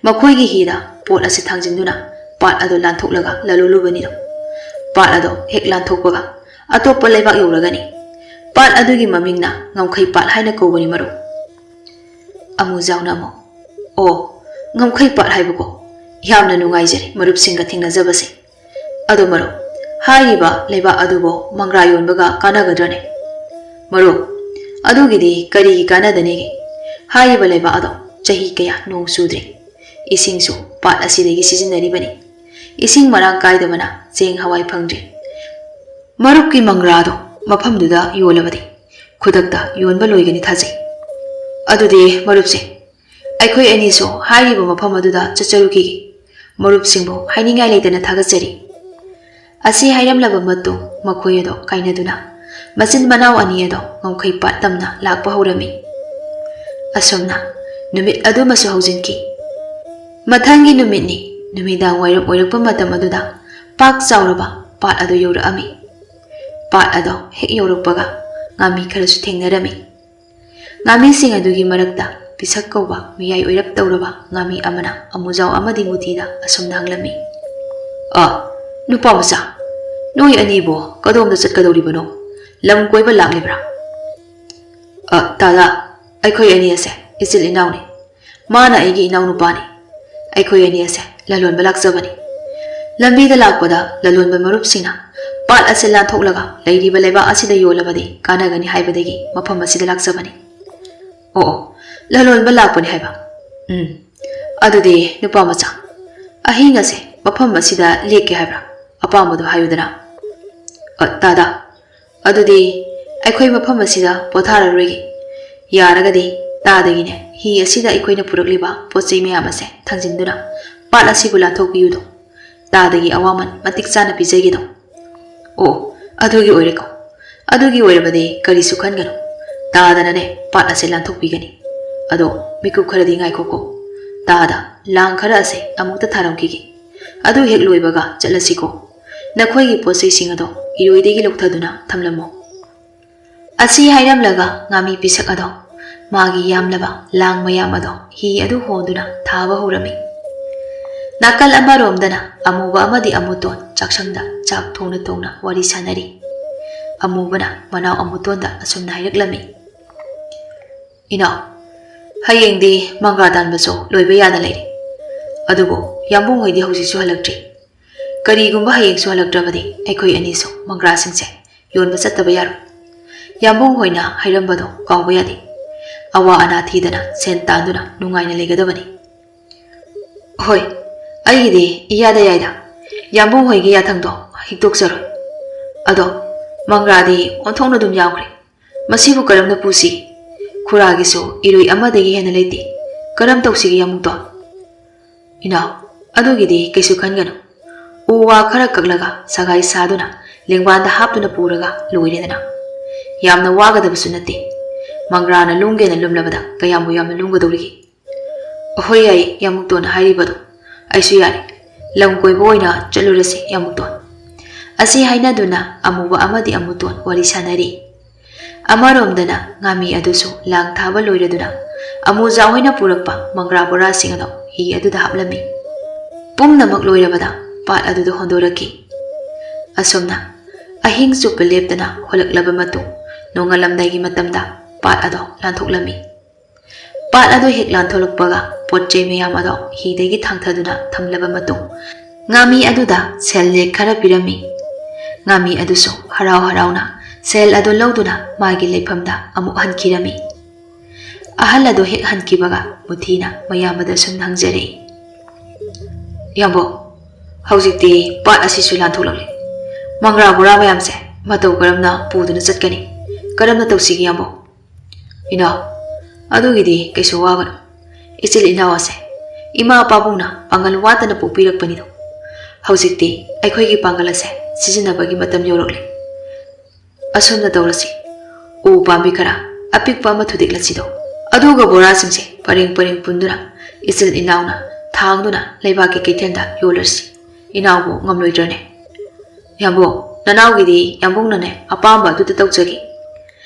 ꯃꯈꯣꯏꯒꯤ ꯍꯤꯗ ꯄꯣꯠ ꯑꯁꯤ ꯊꯥꯡꯖꯤꯟꯗꯨꯅ ꯄꯥꯠ ꯑꯗꯨ ꯂꯥꯟꯊꯣꯛꯂꯒ ꯂꯂꯣꯟꯂꯨꯕꯅꯤꯗꯣ꯫ ꯄꯥꯠ ꯑꯗꯣ ꯍꯦꯛ ꯂꯥꯟꯊꯣꯛꯄꯒ ꯑꯇꯣꯞꯄ ꯂꯩꯕꯥꯛ ꯌꯧꯔꯒꯅꯤ꯫ ꯄꯥꯠ ꯑꯗꯨꯒꯤ ꯃꯃꯤꯡꯅ ꯉꯝꯈꯩ ꯄꯥꯠ ꯍꯥꯏꯅ ꯀꯧꯕꯅꯤ ꯃꯔꯨꯞ." ꯑꯃꯨꯖꯥꯎꯅ ꯑꯃꯨꯛ, "ꯑꯣ, ꯉꯝꯈꯩ ꯄꯥꯠ ꯍꯥꯏꯕꯀꯣ? ꯌꯥꯝꯅ ꯅꯨꯡꯉꯥꯏꯖꯔꯦ ꯃꯔꯨꯞꯁꯤꯡꯒ ꯊꯦꯡꯅꯖꯕꯁꯦ꯫ ꯑꯗꯣ ꯃꯔꯨꯞ, ꯍꯥꯏꯔꯤꯕ ꯂꯩꯕꯥꯛ ꯑꯗꯨꯕꯨ ꯃꯪꯒ꯭ꯔꯥ ꯌꯣꯟꯕꯒ ꯀꯥꯟꯅꯒꯗ꯭ꯔꯅꯦ?" "ꯃꯔꯨꯞ, ꯑꯗꯨꯒꯤꯗꯤ ꯀꯔꯤꯒꯤ ꯀꯥꯟꯅꯗꯅꯤꯒꯦ? ꯍꯥꯏꯔꯤꯕ ꯂꯩꯕꯥꯛ ꯑꯗꯣ ꯆꯍꯤ ꯀꯌꯥ ꯅꯣꯡ ꯆꯨꯗ꯭ꯔꯦ꯫ ꯏꯁꯤꯡꯁꯨ ꯄꯥꯠ ꯑꯁꯤꯗꯒꯤ ꯁꯤꯖꯤꯟꯅꯔꯤꯕꯅꯤ꯫ ꯏꯁꯤꯡ ꯃꯔꯥꯡ ꯀꯥꯏꯗꯕꯅ ꯆꯦꯡ ꯍꯋꯥꯏ ꯐꯪꯗ꯭ꯔꯦ꯫ ꯃꯔꯨꯞꯀꯤ ꯃꯪꯒ꯭ꯔꯥꯗꯣ ꯃꯐꯝꯗꯨꯗ ꯌꯣꯜꯂꯕꯗꯤ ꯈꯨꯗꯛꯇ ꯌꯣꯟꯕ ꯂꯣꯏꯒꯅꯤ ꯊꯥꯖꯩ꯫ ꯑꯗꯨꯗꯤ ꯃꯔꯨꯞꯁꯦ, ꯑꯩꯈꯣꯏ ꯑꯅꯤꯁꯨ ꯍꯥꯏꯔꯤꯕ ꯃꯐꯝ ꯑꯗꯨꯗ ꯆꯠꯆꯔꯨꯈꯤꯒꯦ꯫ ꯃꯔꯨꯞꯁꯤꯡꯕꯨ ꯍꯥꯏꯅꯤꯡꯉꯥꯏ ꯂꯩꯇꯅ ꯊꯥꯒꯠꯆꯔꯤ." ꯑꯁꯤ ꯍꯥꯏꯔꯝꯂꯕ ꯃꯇꯨꯡ ꯃꯈꯣꯏ ꯑꯗꯣ ꯀꯥꯏꯅꯗꯨꯅ ꯃꯆꯤꯟ ꯃꯅꯥꯎ ꯑꯅꯤ ꯑꯗꯣ ꯉꯝꯈꯩ ꯄꯥꯠ ꯇꯝꯅ ꯂꯥꯛꯄ ꯍꯧꯔꯝꯃꯤ꯫ ꯑꯁꯨꯝꯅ ꯅꯨꯃꯤꯠ ꯑꯗꯨꯃꯁꯨ ꯍꯧꯖꯤꯟꯈꯤ꯫ ꯃꯊꯪꯒꯤ ꯅꯨꯃꯤꯠꯅꯤ ꯅꯨꯃꯤꯗꯥꯡ ꯋꯥꯏꯔꯝ ꯑꯣꯏꯔꯛꯄ ꯃꯇꯝ ꯑꯗꯨꯗ ꯄꯥꯛ ꯆꯥꯎꯔꯕ ꯄꯥꯠ ꯑꯗꯨ ꯌꯧꯔꯛꯑꯝꯃꯤ꯫ ꯄꯥꯠ ꯑꯗꯣ ꯍꯦꯛ ꯌꯧꯔꯛꯄꯒ ꯉꯥꯃꯤ ꯈꯔꯁꯨ ꯊꯦꯡꯅꯔꯝꯃꯤ꯫ ꯉꯥꯃꯤꯁꯤꯡ ꯑꯗꯨꯒꯤ ꯃꯔꯛꯇ ꯄꯤꯁꯛ ꯀꯧꯕ ꯃꯤꯌꯥꯏ ꯑꯣꯏꯔꯞ ꯇꯧꯔꯕ ꯉꯥꯃꯤ ꯑꯃꯅ ꯑꯃꯨꯖꯥꯎ ꯑꯃꯗꯤ ꯃꯨꯊꯤꯗ ꯑꯁꯨꯝꯅ ꯍꯪꯂꯝꯃꯤ꯫ "ꯅꯨꯄꯥ ꯃꯆꯥ, ꯅꯣꯏ ꯑꯅꯤꯕꯨ ꯀꯗꯣꯝꯗ ꯆꯠꯀꯗꯧꯔꯤꯕꯅꯣ? ꯂꯝ ꯀꯣꯏꯕ ꯂꯥꯛꯂꯤꯕ꯭ꯔꯥ?" "ꯗꯥꯗꯥ, ꯑꯩꯈꯣꯏ ꯑꯅꯤ ꯑꯁꯦ ꯏꯆꯤꯜ ꯏꯅꯥꯎꯅꯤ꯫ ꯃꯥꯅ ꯑꯩꯒꯤ ꯏꯅꯥꯎꯅꯨꯄꯥꯅꯤ꯫ ꯑꯩꯈꯣꯏ ꯑꯅꯤ ꯑꯁꯦ ꯂꯂꯣꯟꯕ ꯂꯥꯛꯆꯕꯅꯤ꯫ ꯂꯝꯕꯤꯗ ꯂꯥꯛꯄꯗ ꯂꯂꯣꯟꯕ ꯃꯔꯨꯞꯁꯤꯡꯅ ꯄꯥꯠ ꯑꯁꯤ ꯂꯥꯟꯊꯣꯛꯂꯒ ꯂꯩꯔꯤꯕ ꯂꯩꯕꯥꯛ ꯑꯁꯤꯗ ꯌꯣꯜꯂꯕꯗꯤ ꯀꯥꯟꯅꯒꯅꯤ ꯍꯥꯏꯕꯗꯒꯤ ꯃꯐꯝ ꯑꯁꯤꯗ ꯂꯥꯛꯆꯕꯅꯤ." "ꯑꯣ, ꯂꯂꯣꯟꯕ ꯂꯥꯛꯄꯅꯤ ꯍꯥꯏꯕ? ꯑꯗꯨꯗꯤ ꯅꯨꯄꯥ ꯃꯆꯥ, ꯑꯍꯤꯡ ꯑꯁꯦ ꯃꯐꯝ ꯑꯁꯤꯗ ꯂꯦꯛꯀꯦ ꯍꯥꯏꯕ꯭ꯔꯥ? ꯑꯄꯥꯝꯕꯗꯣ ꯍꯥꯏꯌꯨꯗꯅ." "ꯗꯥꯗꯥ, ꯑꯗꯨꯗꯤ ꯑꯩꯈꯣꯏ ꯃꯐꯝ ꯑꯁꯤꯗ ꯄꯣꯊꯥꯔꯔꯣꯏꯒꯦ꯫ ꯌꯥꯔꯒꯗꯤ ꯇꯥꯗꯒꯤꯅꯦ ꯍꯤ ꯑꯁꯤꯗ ꯑꯩꯈꯣꯏꯅ ꯄꯨꯔꯛꯂꯤꯕ ꯄꯣꯠ ꯆꯩ ꯃꯌꯥꯝ ꯑꯁꯦ ꯊꯥꯡꯖꯤꯟꯗꯨꯅ ꯄꯥꯠ ꯑꯁꯤꯕꯨ ꯂꯥꯟꯊꯣꯛꯄꯤꯌꯨꯗꯣ꯫ ꯇꯥꯗꯒꯤ ꯑꯋꯥꯃꯟ ꯃꯇꯤꯛ ꯆꯥꯅ ꯄꯤꯖꯒꯦꯗꯣ." "ꯑꯣ, ꯑꯗꯨꯒꯤ ꯑꯣꯏꯔꯦꯀꯣ? ꯑꯗꯨꯒꯤ ꯑꯣꯏꯔꯕꯗꯤ ꯀꯔꯤꯁꯨ ꯈꯟꯒꯅꯨ꯫ ꯇꯥꯗꯅꯅꯦ ꯄꯥꯠ ꯑꯁꯦ ꯂꯥꯟꯊꯣꯛꯄꯤꯒꯅꯤ꯫ ꯑꯗꯣ ꯃꯤꯀꯨꯞ ꯈꯔꯗꯤ ꯉꯥꯏꯈꯣꯀꯣ꯫ ꯇꯥꯗ ꯂꯥꯡ ꯈꯔ ꯑꯁꯦ ꯑꯃꯨꯛꯇ ꯊꯥꯔꯝꯈꯤꯒꯦ꯫ ꯑꯗꯨ ꯍꯦꯛ ꯂꯣꯏꯕꯒ ꯆꯠꯂꯁꯤꯀꯣ꯫ ꯅꯈꯣꯏꯒꯤ ꯄꯣꯠ ꯆꯩꯁꯤꯡ ꯑꯗꯣ ꯏꯔꯣꯏꯗꯒꯤ ꯂꯧꯊꯗꯨꯅ ꯊꯝꯂꯝꯃꯣ." ꯑꯁꯤ ꯍꯥꯏꯔꯝꯂꯒ ꯉꯥꯃꯤ ꯄꯤꯁꯛ ꯑꯗꯣ ꯃꯥꯒꯤ ꯌꯥꯝꯂꯕ ꯂꯥꯡ ꯃꯌꯥꯝ ꯑꯗꯣ ꯍꯤ ꯑꯗꯨ ꯍꯣꯟꯗꯨꯅ ꯊꯥꯕ ꯍꯧꯔꯝꯃꯤ꯫ ꯅꯥꯀꯜ ꯑꯃꯔꯣꯝꯗꯅ ꯑꯃꯨꯕ ꯑꯃꯗꯤ ꯑꯃꯨꯇꯣꯟ ꯆꯥꯛꯁꯪꯗ ꯆꯥꯛ ꯊꯣꯡꯅ ꯊꯣꯡꯅ ꯋꯥꯔꯤ ꯁꯥꯟꯅꯔꯤ꯫ ꯑꯃꯨꯕꯅ ꯃꯅꯥꯎ ꯑꯃꯨꯇꯣꯟꯗ ꯑꯁꯨꯝꯅ ꯍꯥꯏꯔꯛꯂꯝꯃꯤ꯫ "ꯏꯅꯥꯎ, ꯍꯌꯦꯡꯗꯤ ꯃꯪꯒ꯭ꯔꯥ ꯇꯥꯟꯕꯁꯨ ꯂꯣꯏꯕ ꯌꯥꯅ ꯂꯩꯔꯦ꯫ ꯑꯗꯨꯕꯨ ꯌꯥꯝꯕꯨꯡ ꯍꯣꯏꯗꯤ ꯍꯧꯖꯤꯛꯁꯨ ꯍꯜꯂꯛꯇ꯭ꯔꯤ꯫ ꯀꯔꯤꯒꯨꯝꯕ ꯍꯌꯦꯡꯁꯨ ꯍꯜꯂꯛꯇ꯭ꯔꯕꯗꯤ ꯑꯩꯈꯣꯏ ꯑꯅꯤꯁꯨ ꯃꯪꯒ꯭ꯔꯥꯁꯤꯡꯁꯦ ꯌꯣꯟꯕ ꯆꯠꯇꯕ ꯌꯥꯔꯣꯏ꯫ ꯌꯥꯝꯕꯨꯡ ꯍꯣꯏꯅ ꯍꯥꯏꯔꯝꯕꯗꯣ ꯀꯥꯎꯕ ꯌꯥꯗꯦ꯫ ꯑꯋꯥ ꯑꯅꯥ ꯊꯤꯗꯅ ꯁꯦꯟ ꯇꯥꯟꯗꯨꯅ ꯅꯨꯡꯉꯥꯏꯅ ꯂꯩꯒꯗꯕꯅꯤ." "ꯍꯣꯏ, ꯑꯩꯒꯤꯗꯤ ꯏꯌꯥꯗ ꯌꯥꯏꯗ ꯌꯥꯝꯕꯨꯡ ꯍꯣꯏꯒꯤ ꯌꯥꯊꯪꯗꯣ ꯍꯤꯛꯇꯣꯛꯆꯔꯣꯏ ꯑꯗꯣ ꯃꯪꯒ꯭ꯔꯥꯗꯤ ꯑꯣꯟꯊꯣꯛꯅ ꯑꯗꯨꯝ ꯌꯥꯎꯈ꯭ꯔꯦ ꯃꯁꯤꯕꯨ ꯀꯔꯝꯅ ꯄꯨꯁꯤ ꯈꯨꯔꯥꯒꯤꯁꯨ ꯏꯔꯣꯏ ꯑꯃꯗꯒꯤ ꯍꯦꯟꯅ ꯂꯩꯇꯦ ꯀꯔꯝ ꯇꯧꯁꯤꯒꯦ ꯌꯥꯝꯕꯨꯡꯇꯣꯟ ꯏꯅꯥꯎ ꯑꯗꯨꯒꯤꯗꯤ ꯀꯩꯁꯨ ꯈꯟꯒꯅꯨ ꯎ ꯋꯥ ꯈꯔ ꯀꯛꯂꯒ ꯁꯒꯥꯏ ꯁꯥꯗꯨꯅ ꯂꯦꯡꯕꯥꯟꯗ ꯍꯥꯞꯇꯨꯅ ꯄꯨꯔꯒ ꯂꯣꯏꯔꯦꯗꯅ ꯌꯥꯝꯅ ꯋꯥꯒꯗꯕꯁꯨ ꯅꯠꯇꯦ ꯃꯪꯒ꯭ꯔꯥꯅ ꯂꯨꯝꯒꯦꯅ ꯂꯨꯝꯂꯕꯗ ꯀꯌꯥꯝꯕꯨ ꯌꯥꯝꯅ ꯂꯨꯝꯒꯗꯧꯔꯤꯒꯦ ꯍꯣꯏ ꯌꯥꯏ ꯌꯥꯝꯕꯨꯡꯇꯣꯟ ꯍꯥꯏꯔꯤꯕꯗꯣ ꯑꯩꯁꯨ ꯌꯥꯔꯦ ꯂꯝ ꯀꯣꯏꯕ ꯑꯣꯏꯅ ꯆꯠꯂꯨꯔꯁꯤ ꯌꯥꯝꯕꯨꯡꯇꯣꯟ ꯑꯁꯤ ꯍꯥꯏꯅꯗꯨꯅ ꯑꯃꯨꯕ ꯑꯃꯗꯤ ꯑꯃꯨꯇꯣꯟ ꯋꯥꯔꯤ ꯁꯥꯟꯅꯔꯤ ꯑꯃꯔꯣꯝꯗꯅ ꯉꯥꯃꯤ ꯑꯗꯨꯁꯨ ꯂꯥꯡ ꯊꯥꯕ ꯂꯣꯏꯔꯗꯨꯅ ꯑꯃꯨꯖꯥꯎ ꯍꯣꯏꯅ ꯄꯨꯔꯛꯄ ꯃꯪꯒ꯭ꯔꯥ ꯕꯣꯔꯥꯁꯤꯡ ꯑꯗꯨ ꯍꯤ ꯑꯗꯨꯗ ꯍꯥꯞꯂꯝꯃꯤ ꯄꯨꯝꯅꯃꯛ ꯂꯣꯏꯔꯕꯗ ꯄꯥꯠ ꯑꯗꯨꯗ ꯍꯣꯟꯗꯣꯔꯛꯈꯤ ꯑꯁꯨꯝꯅ ꯑꯍꯤꯡ ꯆꯨꯞꯄ ꯂꯦꯞꯇꯅ ꯍꯣꯜꯂꯛꯂꯕ ꯃꯇꯨꯡ ꯅꯣꯡꯉꯥꯜꯂꯝꯗꯥꯏꯒꯤ ꯃꯇꯝꯗ ꯄꯥꯠ ꯑꯗꯨ ꯂꯥꯟꯊꯣꯛꯂꯝꯃꯤ ꯄꯥꯠ ꯑꯗꯨ ꯍꯦꯛ ꯂꯥꯟꯊꯣꯛꯂꯛꯄꯒ ꯄꯣꯠ ꯆꯩ ꯃꯌꯥꯝ ꯑꯗꯨ ꯍꯤꯗꯒꯤ ꯊꯥꯡꯊꯗꯨꯅ ꯊꯝꯂꯕ ꯃꯇꯨꯡ ꯉꯥꯃꯤ ꯑꯗꯨꯗ ꯁꯦꯜ ꯂꯦꯛ ꯈꯔ ꯄꯤꯔꯝꯃꯤ ꯉꯥꯃꯤ ꯑꯗꯨꯁꯨ ꯍꯔꯥꯎ ꯍꯔꯥꯎꯅ ꯁꯦꯜ ꯑꯗꯨ ꯂꯧꯗꯨꯅ ꯃꯥꯒꯤ ꯂꯩꯐꯝꯗ ꯑꯃꯨꯛ ꯍꯟꯈꯤꯔꯝꯃꯤ ꯑꯍꯜ ꯑꯗꯨ ꯍꯦꯛ ꯍꯟꯈꯤꯕꯒ ꯃꯨꯊꯤꯅ ꯃꯌꯥꯝꯕꯗ ꯁꯨꯝ ꯍꯪꯖꯔꯛꯏ ꯌꯥꯝꯕꯣ ꯍꯧꯖꯤꯛꯇꯤ ꯄꯥꯠ ꯑꯁꯤꯁꯨ ꯂꯥꯟꯊꯣꯛꯂꯛꯂꯦ ꯃꯪꯒ꯭ꯔꯥ ꯕꯣꯔꯥ ꯃꯌꯥꯝꯁꯦ ꯃꯇꯧ ꯀꯔꯝꯅ ꯄꯨꯗꯨꯅ ꯆꯠꯀꯅꯤ ꯀꯔꯝꯅ ꯇꯧꯁꯤꯒꯦ ꯌꯥꯝꯕꯣ ꯏꯅꯥꯎ ꯑꯗꯨꯒꯤꯗꯤ ꯀꯩꯁꯨ ꯋꯥꯒꯅꯨ ꯏꯆꯤꯜ ꯏꯅꯥꯎ ꯑꯁꯦ ꯏꯃꯥ ꯄꯥꯕꯨꯡꯅ ꯄꯥꯡꯒꯜ ꯋꯥꯠꯇꯅ ꯄꯣꯛꯄꯤꯔꯛꯄꯅꯤꯗꯣ ꯍꯧꯖꯤꯛꯇꯤ ꯑꯩꯈꯣꯏꯒꯤ ꯄꯥꯡꯒꯜ ꯑꯁꯦ ꯁꯤꯖꯤꯟꯅꯕꯒꯤ ꯃꯇꯝ ꯌꯧꯔꯛꯂꯦ ꯑꯁꯨꯝꯅ ꯇꯧꯔꯁꯤ ꯎ ꯄꯥꯝꯕꯤ ꯈꯔ ꯑꯄꯤꯛꯄ ꯑꯃ ꯊꯨꯗꯦꯛꯂꯁꯤꯗꯣ ꯑꯗꯨꯒ ꯕꯣꯔꯥꯁꯤꯡꯁꯦ ꯄꯔꯦꯡ ꯄꯔꯦꯡ ꯄꯨꯟꯗꯨꯅ ꯏꯆꯤꯜ ꯏꯅꯥꯎꯅ ꯊꯥꯡꯗꯨꯅ ꯂꯩꯕꯥꯛꯀꯤ ꯀꯩꯊꯦꯜꯗ ꯌꯣꯜꯂꯁꯤ ꯏꯅꯥꯎꯕꯨ ꯉꯝꯂꯣꯏꯗ꯭ꯔꯅꯦ ꯌꯥꯝꯕꯣ ꯅꯅꯥꯎꯒꯤꯗꯤ ꯌꯥꯝꯕꯨꯡꯅꯅꯦ ꯑꯄꯥꯝꯕ ꯑꯗꯨꯗ ꯇꯧꯖꯒꯦ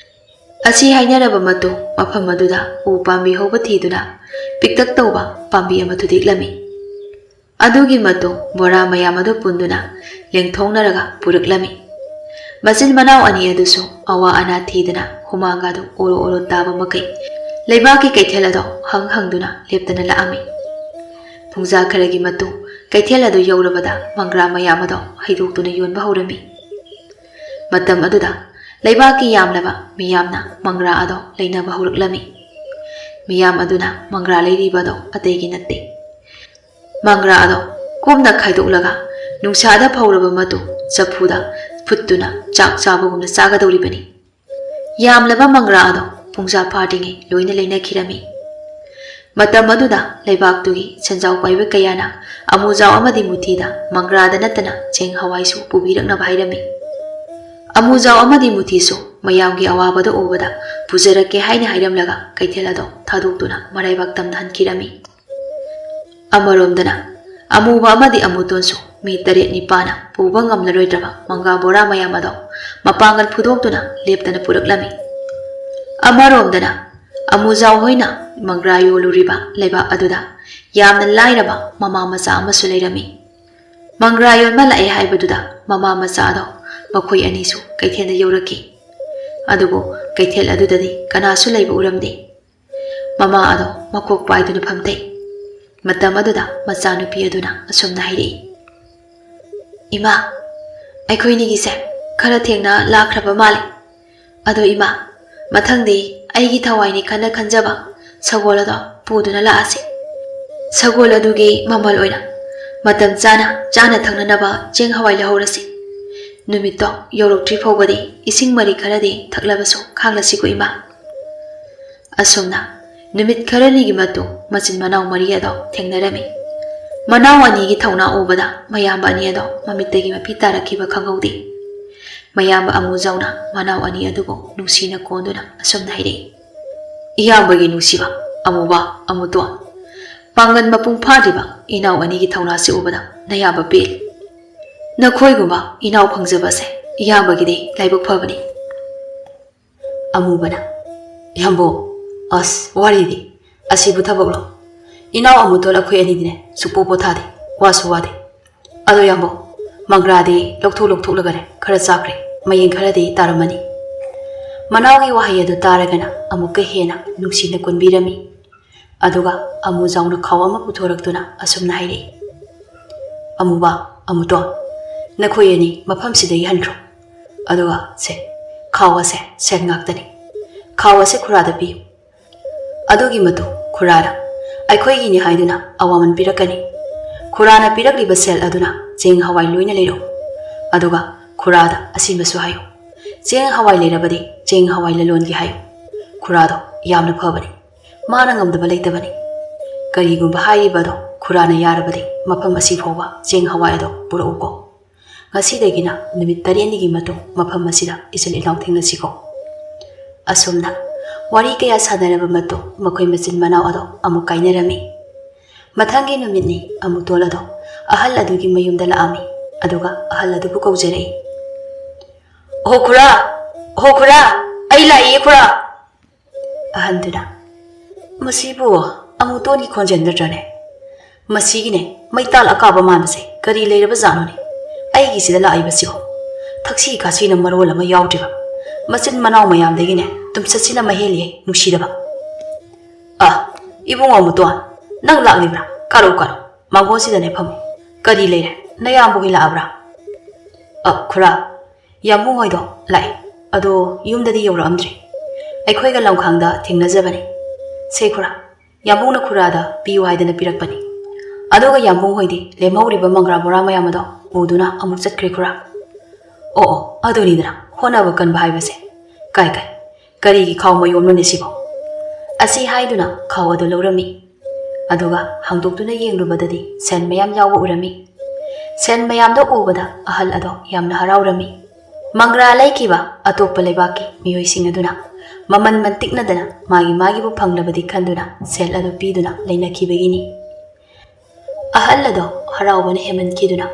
ꯑꯁꯤ ꯍꯥꯏꯅꯔꯕ ꯃꯇꯨꯡ ꯃꯐꯝ ꯑꯗꯨꯗ ꯎ ꯄꯥꯝꯕꯤ ꯍꯧꯕ ꯊꯤꯗꯨꯅ ꯄꯤꯛꯇꯛ ꯇꯧꯕ ꯄꯥꯝꯕꯤ ꯑꯃ ꯊꯨꯗꯦꯛꯂꯝꯃꯤ ꯑꯗꯨꯒꯤ ꯃꯇꯨꯡ ꯕꯣꯔꯥ ꯃꯌꯥꯝ ꯑꯗꯨ ꯄꯨꯟꯗꯨꯅ ꯂꯦꯡꯊꯣꯛꯅꯔꯒ ꯄꯨꯔꯛꯂꯝꯃꯤ ꯃꯆꯤꯟ ꯃꯅꯥꯎ ꯑꯅꯤ ꯑꯗꯨꯁꯨ ꯑꯋꯥ ꯑꯅꯥ ꯊꯤꯗꯅ ꯍꯨꯃꯥꯡꯒꯗꯨ ꯑꯣꯔꯣ ꯑꯣꯔꯣ ꯇꯥꯕ ꯃꯈꯩ ꯂꯩꯕꯥꯛꯀꯤ ꯀꯩꯊꯦꯜ ꯑꯗꯨ ꯍꯪꯗꯨꯅ ꯂꯦꯞꯇꯅ ꯂꯥꯛꯑꯝꯃꯤ ꯄꯨꯡꯖꯥ ꯈꯔꯒꯤ ꯃꯇꯨꯡ ꯀꯩꯊꯦꯜ ꯑꯗꯨ ꯌꯧꯔꯕꯗ ꯃꯪꯒ꯭ꯔꯥ ꯃꯌꯥꯝ ꯑꯗꯨ ꯍꯩꯗꯣꯛꯇꯨꯅ ꯌꯣꯟꯕ ꯍꯧꯔꯝꯃꯤ ꯃꯇꯝ ꯑꯗꯨꯗ ꯂꯩꯕꯥꯛꯀꯤ ꯌꯥꯝꯂꯕ ꯃꯤꯌꯥꯝꯅ ꯃꯪꯒ꯭ꯔꯥ ꯑꯗꯨ ꯂꯩꯅꯕ ꯍꯧꯔꯛꯂꯝꯃꯤ ꯃꯤꯌꯥꯝ ꯑꯗꯨꯅ ꯃꯪꯒ꯭ꯔꯥ ꯂꯩꯔꯤꯕ ꯑꯗꯨ ꯑꯇꯩꯒꯤ ꯅꯠꯇꯦ ꯃꯪꯒ꯭ꯔꯥ ꯑꯗꯨ ꯀꯣꯝꯅ ꯈꯥꯏꯗꯣꯛꯂꯒ ꯅꯨꯡꯁꯥꯗ ꯐꯧꯔꯕ ꯃꯇꯨꯡ ꯆꯐꯨꯗ ꯐꯨꯠꯇꯨꯅ ꯆꯥꯛ ꯆꯥꯕꯒꯨꯝꯅ ꯆꯥꯒꯗꯧꯔꯤꯕꯅꯤ ꯌꯥꯝꯂꯕ ꯃꯪꯒ꯭ꯔꯥ ꯑꯗꯨ ꯄꯨꯡꯖꯥ ꯐꯥꯗ꯭ꯔꯤꯉꯩ ꯂꯣꯏꯅ ꯂꯩꯅꯈꯤꯔꯝꯃꯤ ꯃꯇꯝ ꯑꯗꯨꯗ ꯂꯩꯕꯥꯛꯇꯨꯒꯤ ꯁꯦꯟꯖꯥꯎ ꯄꯥꯏꯕ ꯀꯌꯥꯅ ꯑꯃꯨꯖꯥꯎ ꯑꯃꯗꯤ ꯃꯨꯊꯤꯗ ꯃꯪꯒ꯭ꯔꯥꯗ ꯅꯠꯇꯅ ꯆꯦꯡ ꯍꯋꯥꯏꯁꯨ ꯄꯨꯕꯤꯔꯛꯅꯕ ꯍꯥꯏꯔꯝꯃꯤ ꯑꯃꯨꯖꯥꯎ ꯑꯃꯗꯤ ꯃꯨꯊꯤꯁꯨ ꯃꯌꯥꯝꯒꯤ ꯑꯋꯥꯕꯗꯨ ꯎꯕꯗ ꯄꯨꯖꯔꯛꯀꯦ ꯍꯥꯏꯅ ꯍꯥꯏꯔꯝꯂꯒ ꯀꯩꯊꯦꯜ ꯑꯗꯨ ꯊꯥꯗꯣꯛꯇꯨꯅ ꯃꯔꯥꯏꯕꯛ ꯇꯝꯅ ꯍꯟꯈꯤꯔꯝꯃꯤ ꯑꯃꯔꯣꯝꯗꯅ ꯑꯃꯨꯕ ꯑꯃꯗꯤ ꯑꯃꯨꯇꯣꯟꯁꯨ ꯃꯤ 7-9ꯅ ꯄꯨꯕ ꯉꯝꯂꯔꯣꯏꯗ꯭ꯔꯕ ꯃꯪꯒ꯭ꯔꯥ ꯕꯣꯔꯥ ꯃꯌꯥꯝ ꯑꯗꯨ ꯃꯄꯥꯡꯒꯜ ꯐꯨꯗꯣꯛꯇꯨꯅ ꯂꯦꯞꯇꯅ ꯄꯨꯔꯛꯂꯝꯃꯤ ꯑꯃꯔꯣꯝꯗꯅ ꯑꯃꯨꯖꯥꯎ ꯍꯣꯏꯅ ꯃꯪꯒ꯭ꯔꯥ ꯌꯣꯜꯂꯨꯔꯤꯕ ꯂꯩꯕꯥꯛ ꯑꯗꯨꯗ ꯌꯥꯝꯅ ꯂꯥꯏꯔꯕ ꯃꯃꯥ ꯃꯆꯥ ꯑꯃꯁꯨ ꯂꯩꯔꯝꯃꯤ ꯃꯪꯒ꯭ꯔꯥ ꯌꯣꯟꯕ ꯂꯥꯛꯑꯦ ꯍꯥꯏꯕꯗꯨꯗ ꯃꯃꯥ ꯃꯆꯥ ꯑꯗꯣ ꯃꯈꯣꯏ ꯑꯅꯤꯁꯨ ꯀꯩꯊꯦꯜꯗ ꯌꯧꯔꯛꯈꯤ ꯑꯗꯨꯕꯨ ꯀꯩꯊꯦꯜ ꯑꯗꯨꯗꯗꯤ ꯀꯅꯥꯁꯨ ꯂꯩꯕ ꯎꯔꯝꯗꯦ ꯃꯃꯥ ꯑꯗꯣ ꯃꯀꯣꯛ ꯄꯥꯏꯗꯨꯅ ꯐꯝꯊꯩ ꯃꯇꯝ ꯑꯗꯨꯗ ꯃꯆꯥꯅꯨꯄꯤ ꯑꯗꯨꯅ ꯑꯁꯨꯝꯅ ꯍꯥꯏꯔꯛꯏ ꯏꯃꯥ ꯑꯩꯈꯣꯏꯅꯤꯒꯤꯁꯦ ꯈꯔ ꯊꯦꯡꯅ ꯂꯥꯛꯈ꯭ꯔꯕ ꯃꯥꯜꯂꯤ ꯑꯗꯣ ꯏꯃꯥ ꯃꯊꯪꯗꯤ ꯑꯩꯒꯤ ꯊꯋꯥꯏꯅꯤ ꯈꯟꯅ ꯈꯟꯖꯕ ꯁꯒꯣꯜ ꯑꯗꯣ ꯄꯨꯗꯨꯅ ꯂꯥꯛꯑꯁꯤ ꯁꯒꯣꯜ ꯑꯗꯨꯒꯤ ꯃꯃꯜ ꯑꯣꯏꯅ ꯃꯇꯝ ꯆꯥꯅ ꯆꯥꯅ ꯊꯛꯅꯅꯕ ꯆꯦꯡ ꯍꯋꯥꯏ ꯂꯧꯍꯧꯔꯁꯤ ꯅꯨꯃꯤꯠꯇꯣ ꯌꯧꯔꯛꯇ꯭ꯔꯤ ꯐꯥꯎꯕꯗꯤ ꯏꯁꯤꯡ ꯃꯔꯤ ꯈꯔꯗꯤ ꯊꯛꯂꯕꯁꯨ ꯈꯥꯡꯂꯁꯤꯀꯣ ꯏꯃꯥ ꯑꯁꯨꯝꯅ ꯅꯨꯃꯤꯠ ꯈꯔꯅꯤꯒꯤ ꯃꯇꯨꯡ ꯃꯆꯤꯟ ꯃꯅꯥꯎ ꯃꯔꯤ ꯑꯗꯣ ꯊꯦꯡꯅꯔꯝꯃꯤ ꯃꯅꯥꯎ ꯑꯅꯤꯒꯤ ꯊꯧꯅꯥ ꯎꯕꯗ ꯃꯌꯥꯝꯕ ꯑꯅꯤ ꯑꯗꯣ ꯃꯃꯤꯠꯇꯒꯤ ꯃꯄꯤ ꯇꯥꯔꯛꯈꯤꯕ ꯈꯪꯍꯧꯗꯦ ꯃꯌꯥꯝꯕ ꯑꯃꯨꯖꯥꯎꯅ ꯃꯅꯥꯎ ꯑꯅꯤ ꯑꯗꯨꯕꯨ ꯅꯨꯡꯁꯤꯅ ꯀꯣꯟꯗꯨꯅ ꯑꯁꯨꯝꯅ ꯍꯥꯏꯔꯛꯏ ꯏꯌꯥꯝꯕꯒꯤ ꯅꯨꯡꯁꯤꯕ ꯑꯃꯨꯕ ꯑꯃꯨꯇꯣꯟ ꯄꯥꯡꯒꯟ ꯃꯄꯨꯡ ꯐꯥꯗ꯭ꯔꯤꯕ ꯏꯅꯥꯎ ꯑꯅꯤꯒꯤ ꯊꯧꯅꯥꯁꯤ ꯎꯕꯗ ꯅꯌꯥꯝꯕ ꯄꯦꯜꯂꯤ ꯅꯈꯣꯏꯒꯨꯝꯕ ꯏꯅꯥꯎ ꯐꯪꯖꯕꯁꯦ ꯏꯌꯥꯝꯕꯒꯤꯗꯤ ꯂꯥꯏꯕꯛ ꯐꯕꯅꯤ ꯑꯃꯨꯕꯅ ꯌꯥꯝꯕꯣ ꯑꯁ ꯋꯥꯔꯤꯗꯤ ꯑꯁꯤꯕꯨ ꯊꯕꯛꯂꯣ ꯏꯅꯥꯎ ꯑꯃꯨꯇꯣꯟ ꯑꯩꯈꯣꯏ ꯑꯅꯤꯗꯤꯅꯦ ꯁꯨꯛꯄꯣ ꯄꯣꯊꯥꯗꯦ ꯋꯥꯁꯨ ꯋꯥꯗꯦ ꯑꯗꯣ ꯌꯥꯝꯕꯣ ꯃꯪꯒ꯭ꯔꯥꯗꯤ ꯂꯧꯊꯣꯛꯂꯒꯅꯦ ꯈꯔ ꯆꯥꯈ꯭ꯔꯦ ꯃꯌꯦꯡ ꯈꯔꯗꯤ ꯇꯥꯔꯝꯃꯅꯤ ꯃꯅꯥꯎꯒꯤ ꯋꯥꯍꯩ ꯑꯗꯨ ꯇꯥꯔꯒꯅ ꯑꯃꯨꯛꯀ ꯍꯦꯟꯅ ꯅꯨꯡꯁꯤꯅ ꯀꯣꯟꯕꯤꯔꯝꯃꯤ ꯑꯗꯨꯒ ꯑꯃꯨꯖꯥꯎꯅ ꯈꯥꯎ ꯑꯃ ꯄꯨꯊꯣꯔꯛꯇꯨꯅ ꯑꯁꯨꯝꯅ ꯍꯥꯏꯔꯛꯏ ꯑꯃꯨꯕ ꯑꯃꯨꯇꯣꯟ ꯅꯈꯣꯏ ꯑꯅꯤ ꯃꯐꯝꯁꯤꯗꯒꯤ ꯍꯟꯈ꯭ꯔꯣ ꯑꯗꯨꯒ ꯈꯥꯎ ꯑꯁꯦ ꯁꯦꯟ ꯉꯥꯛꯇꯅꯤ ꯈꯥꯎ ꯑꯁꯦ ꯈꯨꯔꯥꯗ ꯄꯤꯌꯨ ꯑꯗꯨꯒꯤ ꯃꯇꯨꯡ ꯈꯨꯔꯥꯅ ꯑꯩꯈꯣꯏꯒꯤꯅꯤ ꯍꯥꯏꯗꯨꯅ ꯑꯋꯥꯃꯟ ꯄꯤꯔꯛꯀꯅꯤ ꯈꯨꯔꯥꯅ ꯄꯤꯔꯛꯂꯤꯕ ꯁꯦꯜ ꯑꯗꯨꯅ ꯆꯦꯡ ꯍꯋꯥꯏ ꯂꯣꯏꯅ ꯂꯩꯔꯣ ꯑꯗꯨꯒ ꯈꯨꯔꯥꯗ ꯑꯁꯤꯃꯁꯨ ꯍꯥꯏꯌꯨ ꯆꯦꯡ ꯍꯋꯥꯏ ꯂꯩꯔꯕꯗꯤ ꯆꯦꯡ ꯍꯋꯥꯏ ꯂꯂꯣꯟꯒꯦ ꯍꯥꯏꯌꯨ ꯈꯨꯔꯥꯗꯣ ꯌꯥꯝꯅ ꯐꯕꯅꯤ ꯃꯥꯅ ꯉꯝꯗꯕ ꯂꯩꯇꯕꯅꯤ ꯀꯔꯤꯒꯨꯝꯕ ꯍꯥꯏꯔꯤꯕꯗꯣ ꯈꯨꯔꯥꯅ ꯌꯥꯔꯕꯗꯤ ꯃꯐꯝ ꯑꯁꯤ ꯐꯥꯎꯕ ꯆꯦꯡ ꯍꯋꯥꯏ ꯑꯗꯣ ꯄꯨꯔꯛꯎꯀꯣ ꯉꯁꯤꯗꯒꯤꯅ ꯅꯨꯃꯤꯠ 9ꯅꯤꯒꯤ ꯃꯇꯨꯡ ꯃꯐꯝ ꯑꯁꯤꯗ ꯏꯆꯤꯜ ꯏꯅꯥꯎ ꯊꯦꯡꯅꯁꯤꯀꯣ ꯑꯁꯨꯝꯅ ꯋꯥꯔꯤ ꯀꯌꯥ ꯁꯥꯟꯅꯔꯕ ꯃꯇꯨꯡ ꯃꯈꯣꯏ ꯃꯆꯤꯟ ꯃꯅꯥꯎ ꯑꯗꯣ ꯑꯃꯨꯛ ꯀꯥꯏꯅꯔꯝꯃꯤ ꯃꯊꯪꯒꯤ ꯅꯨꯃꯤꯠꯅꯤ ꯑꯃꯨꯛꯇꯣꯟ ꯑꯗꯣ ꯑꯍꯜ ꯑꯗꯨꯒꯤ ꯃꯌꯨꯝꯗ ꯂꯥꯛꯑꯝꯃꯤ ꯑꯗꯨꯒ ꯑꯍꯜ ꯑꯗꯨꯕꯨ ꯀꯧꯖꯔꯛꯏ "ꯑꯣ ꯈꯨꯔꯥ ꯑꯩ ꯂꯥꯛꯏꯌꯦ ꯈꯨꯔꯥ." ꯑꯍꯟꯗꯨꯅ "ꯃꯁꯤꯕꯨ ꯑꯃꯨꯛꯇꯣꯟꯒꯤ ꯈꯣꯟꯖꯦꯜ ꯅꯠꯇ꯭ꯔꯅꯦ? ꯃꯁꯤꯒꯤꯅꯦ ꯃꯩꯇꯥꯜ ꯑꯀꯥꯕ ꯃꯥꯟꯕꯁꯦ ꯀꯔꯤ ꯂꯩꯔꯕ ꯖꯥꯠꯅꯣꯅꯦ? ꯑꯩꯒꯤꯁꯤꯗ ꯂꯥꯛꯏꯕꯁꯤꯕꯣ ꯊꯛꯁꯤ ꯈꯥꯁꯤꯅ ꯃꯔꯣꯜ ꯑꯃ ꯌꯥꯎꯗ꯭ꯔꯤꯕ ꯃꯆꯤꯟ ꯃꯅꯥꯎ ꯃꯌꯥꯝꯗꯒꯤꯅꯦ ꯇꯨꯝꯆꯠꯁꯤꯅ ꯃꯍꯦꯜꯂꯤꯌꯦ ꯅꯨꯡꯁꯤꯗꯕ." "ꯏꯕꯨꯡ ꯑꯃꯨꯛꯇꯣꯟ ꯅꯪ ꯂꯥꯛꯂꯤꯕ꯭ꯔꯥ? ꯀꯥꯔꯣ ꯃꯥꯡꯒꯣꯟꯁꯤꯗꯅꯦ ꯐꯝꯃꯨ ꯀꯔꯤ ꯂꯩꯔꯦ ꯅꯌꯥꯝꯕꯍꯣꯏ ꯂꯥꯛꯑꯕ꯭ꯔꯥ?" "ꯈꯨꯔꯥ ꯌꯥꯝꯕꯨꯡ ꯍꯣꯏꯗꯣ ꯂꯥꯛꯑꯦ ꯑꯗꯣ ꯌꯨꯝꯗꯗꯤ ꯌꯧꯔꯛꯑꯝꯗ꯭ꯔꯤ ꯑꯩꯈꯣꯏꯒ ꯂꯝꯈꯥꯡꯗ ꯊꯦꯡꯅꯖꯕꯅꯤ ꯁꯦ ꯈꯨꯔꯥ ꯌꯥꯝꯕꯨꯡꯅ ꯈꯨꯔꯥꯗ ꯄꯤꯌꯨ ꯍꯥꯏꯗꯅ ꯄꯤꯔꯛꯄꯅꯤ ꯑꯗꯨꯒ ꯌꯥꯝꯕꯨꯡ ꯍꯣꯏꯗꯤ ꯂꯦꯝꯍꯧꯔꯤꯕ ꯃꯪꯒ꯭ꯔꯥ ꯕꯣꯔꯥ ꯃꯌꯥꯝ ꯑꯗꯣ ꯎꯗꯨꯅ ꯑꯃꯨꯛ ꯆꯠꯈ꯭ꯔꯦ ꯈꯨꯔꯥ." "ꯑꯣ ꯑꯗꯨꯅꯤꯗꯅ ꯍꯣꯠꯅꯕ ꯀꯟꯕ ꯍꯥꯏꯕꯁꯦ ꯀꯔꯤꯒꯤ ꯈꯥꯎ ꯃꯌꯣꯝꯅꯣꯅꯦ ꯁꯤꯕꯣ?" ꯑꯁꯤ ꯍꯥꯏꯗꯨꯅ ꯈꯥꯎ ꯑꯗꯨ ꯂꯧꯔꯝꯃꯤ ꯑꯗꯨꯒ ꯍꯥꯡꯗꯣꯛꯇꯨꯅ ꯌꯦꯡꯂꯨꯕꯗꯗꯤ ꯁꯦꯟ ꯃꯌꯥꯝ ꯌꯥꯎꯕ ꯎꯔꯝꯃꯤ ꯁꯦꯟ ꯃꯌꯥꯝꯗꯣ ꯎꯕꯗ ꯑꯍꯜ ꯑꯗꯣ ꯌꯥꯝꯅ ꯍꯔꯥꯎꯔꯝꯃꯤ ꯃꯪꯒ꯭ꯔꯥ ꯂꯩꯈꯤꯕ ꯑꯇꯣꯞꯄ ꯂꯩꯕꯥꯛꯀꯤ ꯃꯤꯑꯣꯏꯁꯤꯡ ꯑꯗꯨꯅ ꯃꯃꯟ ꯃꯟꯇꯤꯛꯅꯗꯅ ꯃꯥꯒꯤꯕꯨ ꯐꯪꯂꯕꯗꯤ ꯈꯟꯗꯨꯅ ꯁꯦꯜ ꯑꯗꯨ ꯄꯤꯗꯨꯅ ꯂꯩꯅꯈꯤꯕꯒꯤꯅꯤ ꯑꯍꯜ ꯑꯗꯣ ꯍꯔꯥꯎꯕꯅ ꯍꯦꯃꯟꯈꯤꯗꯨꯅ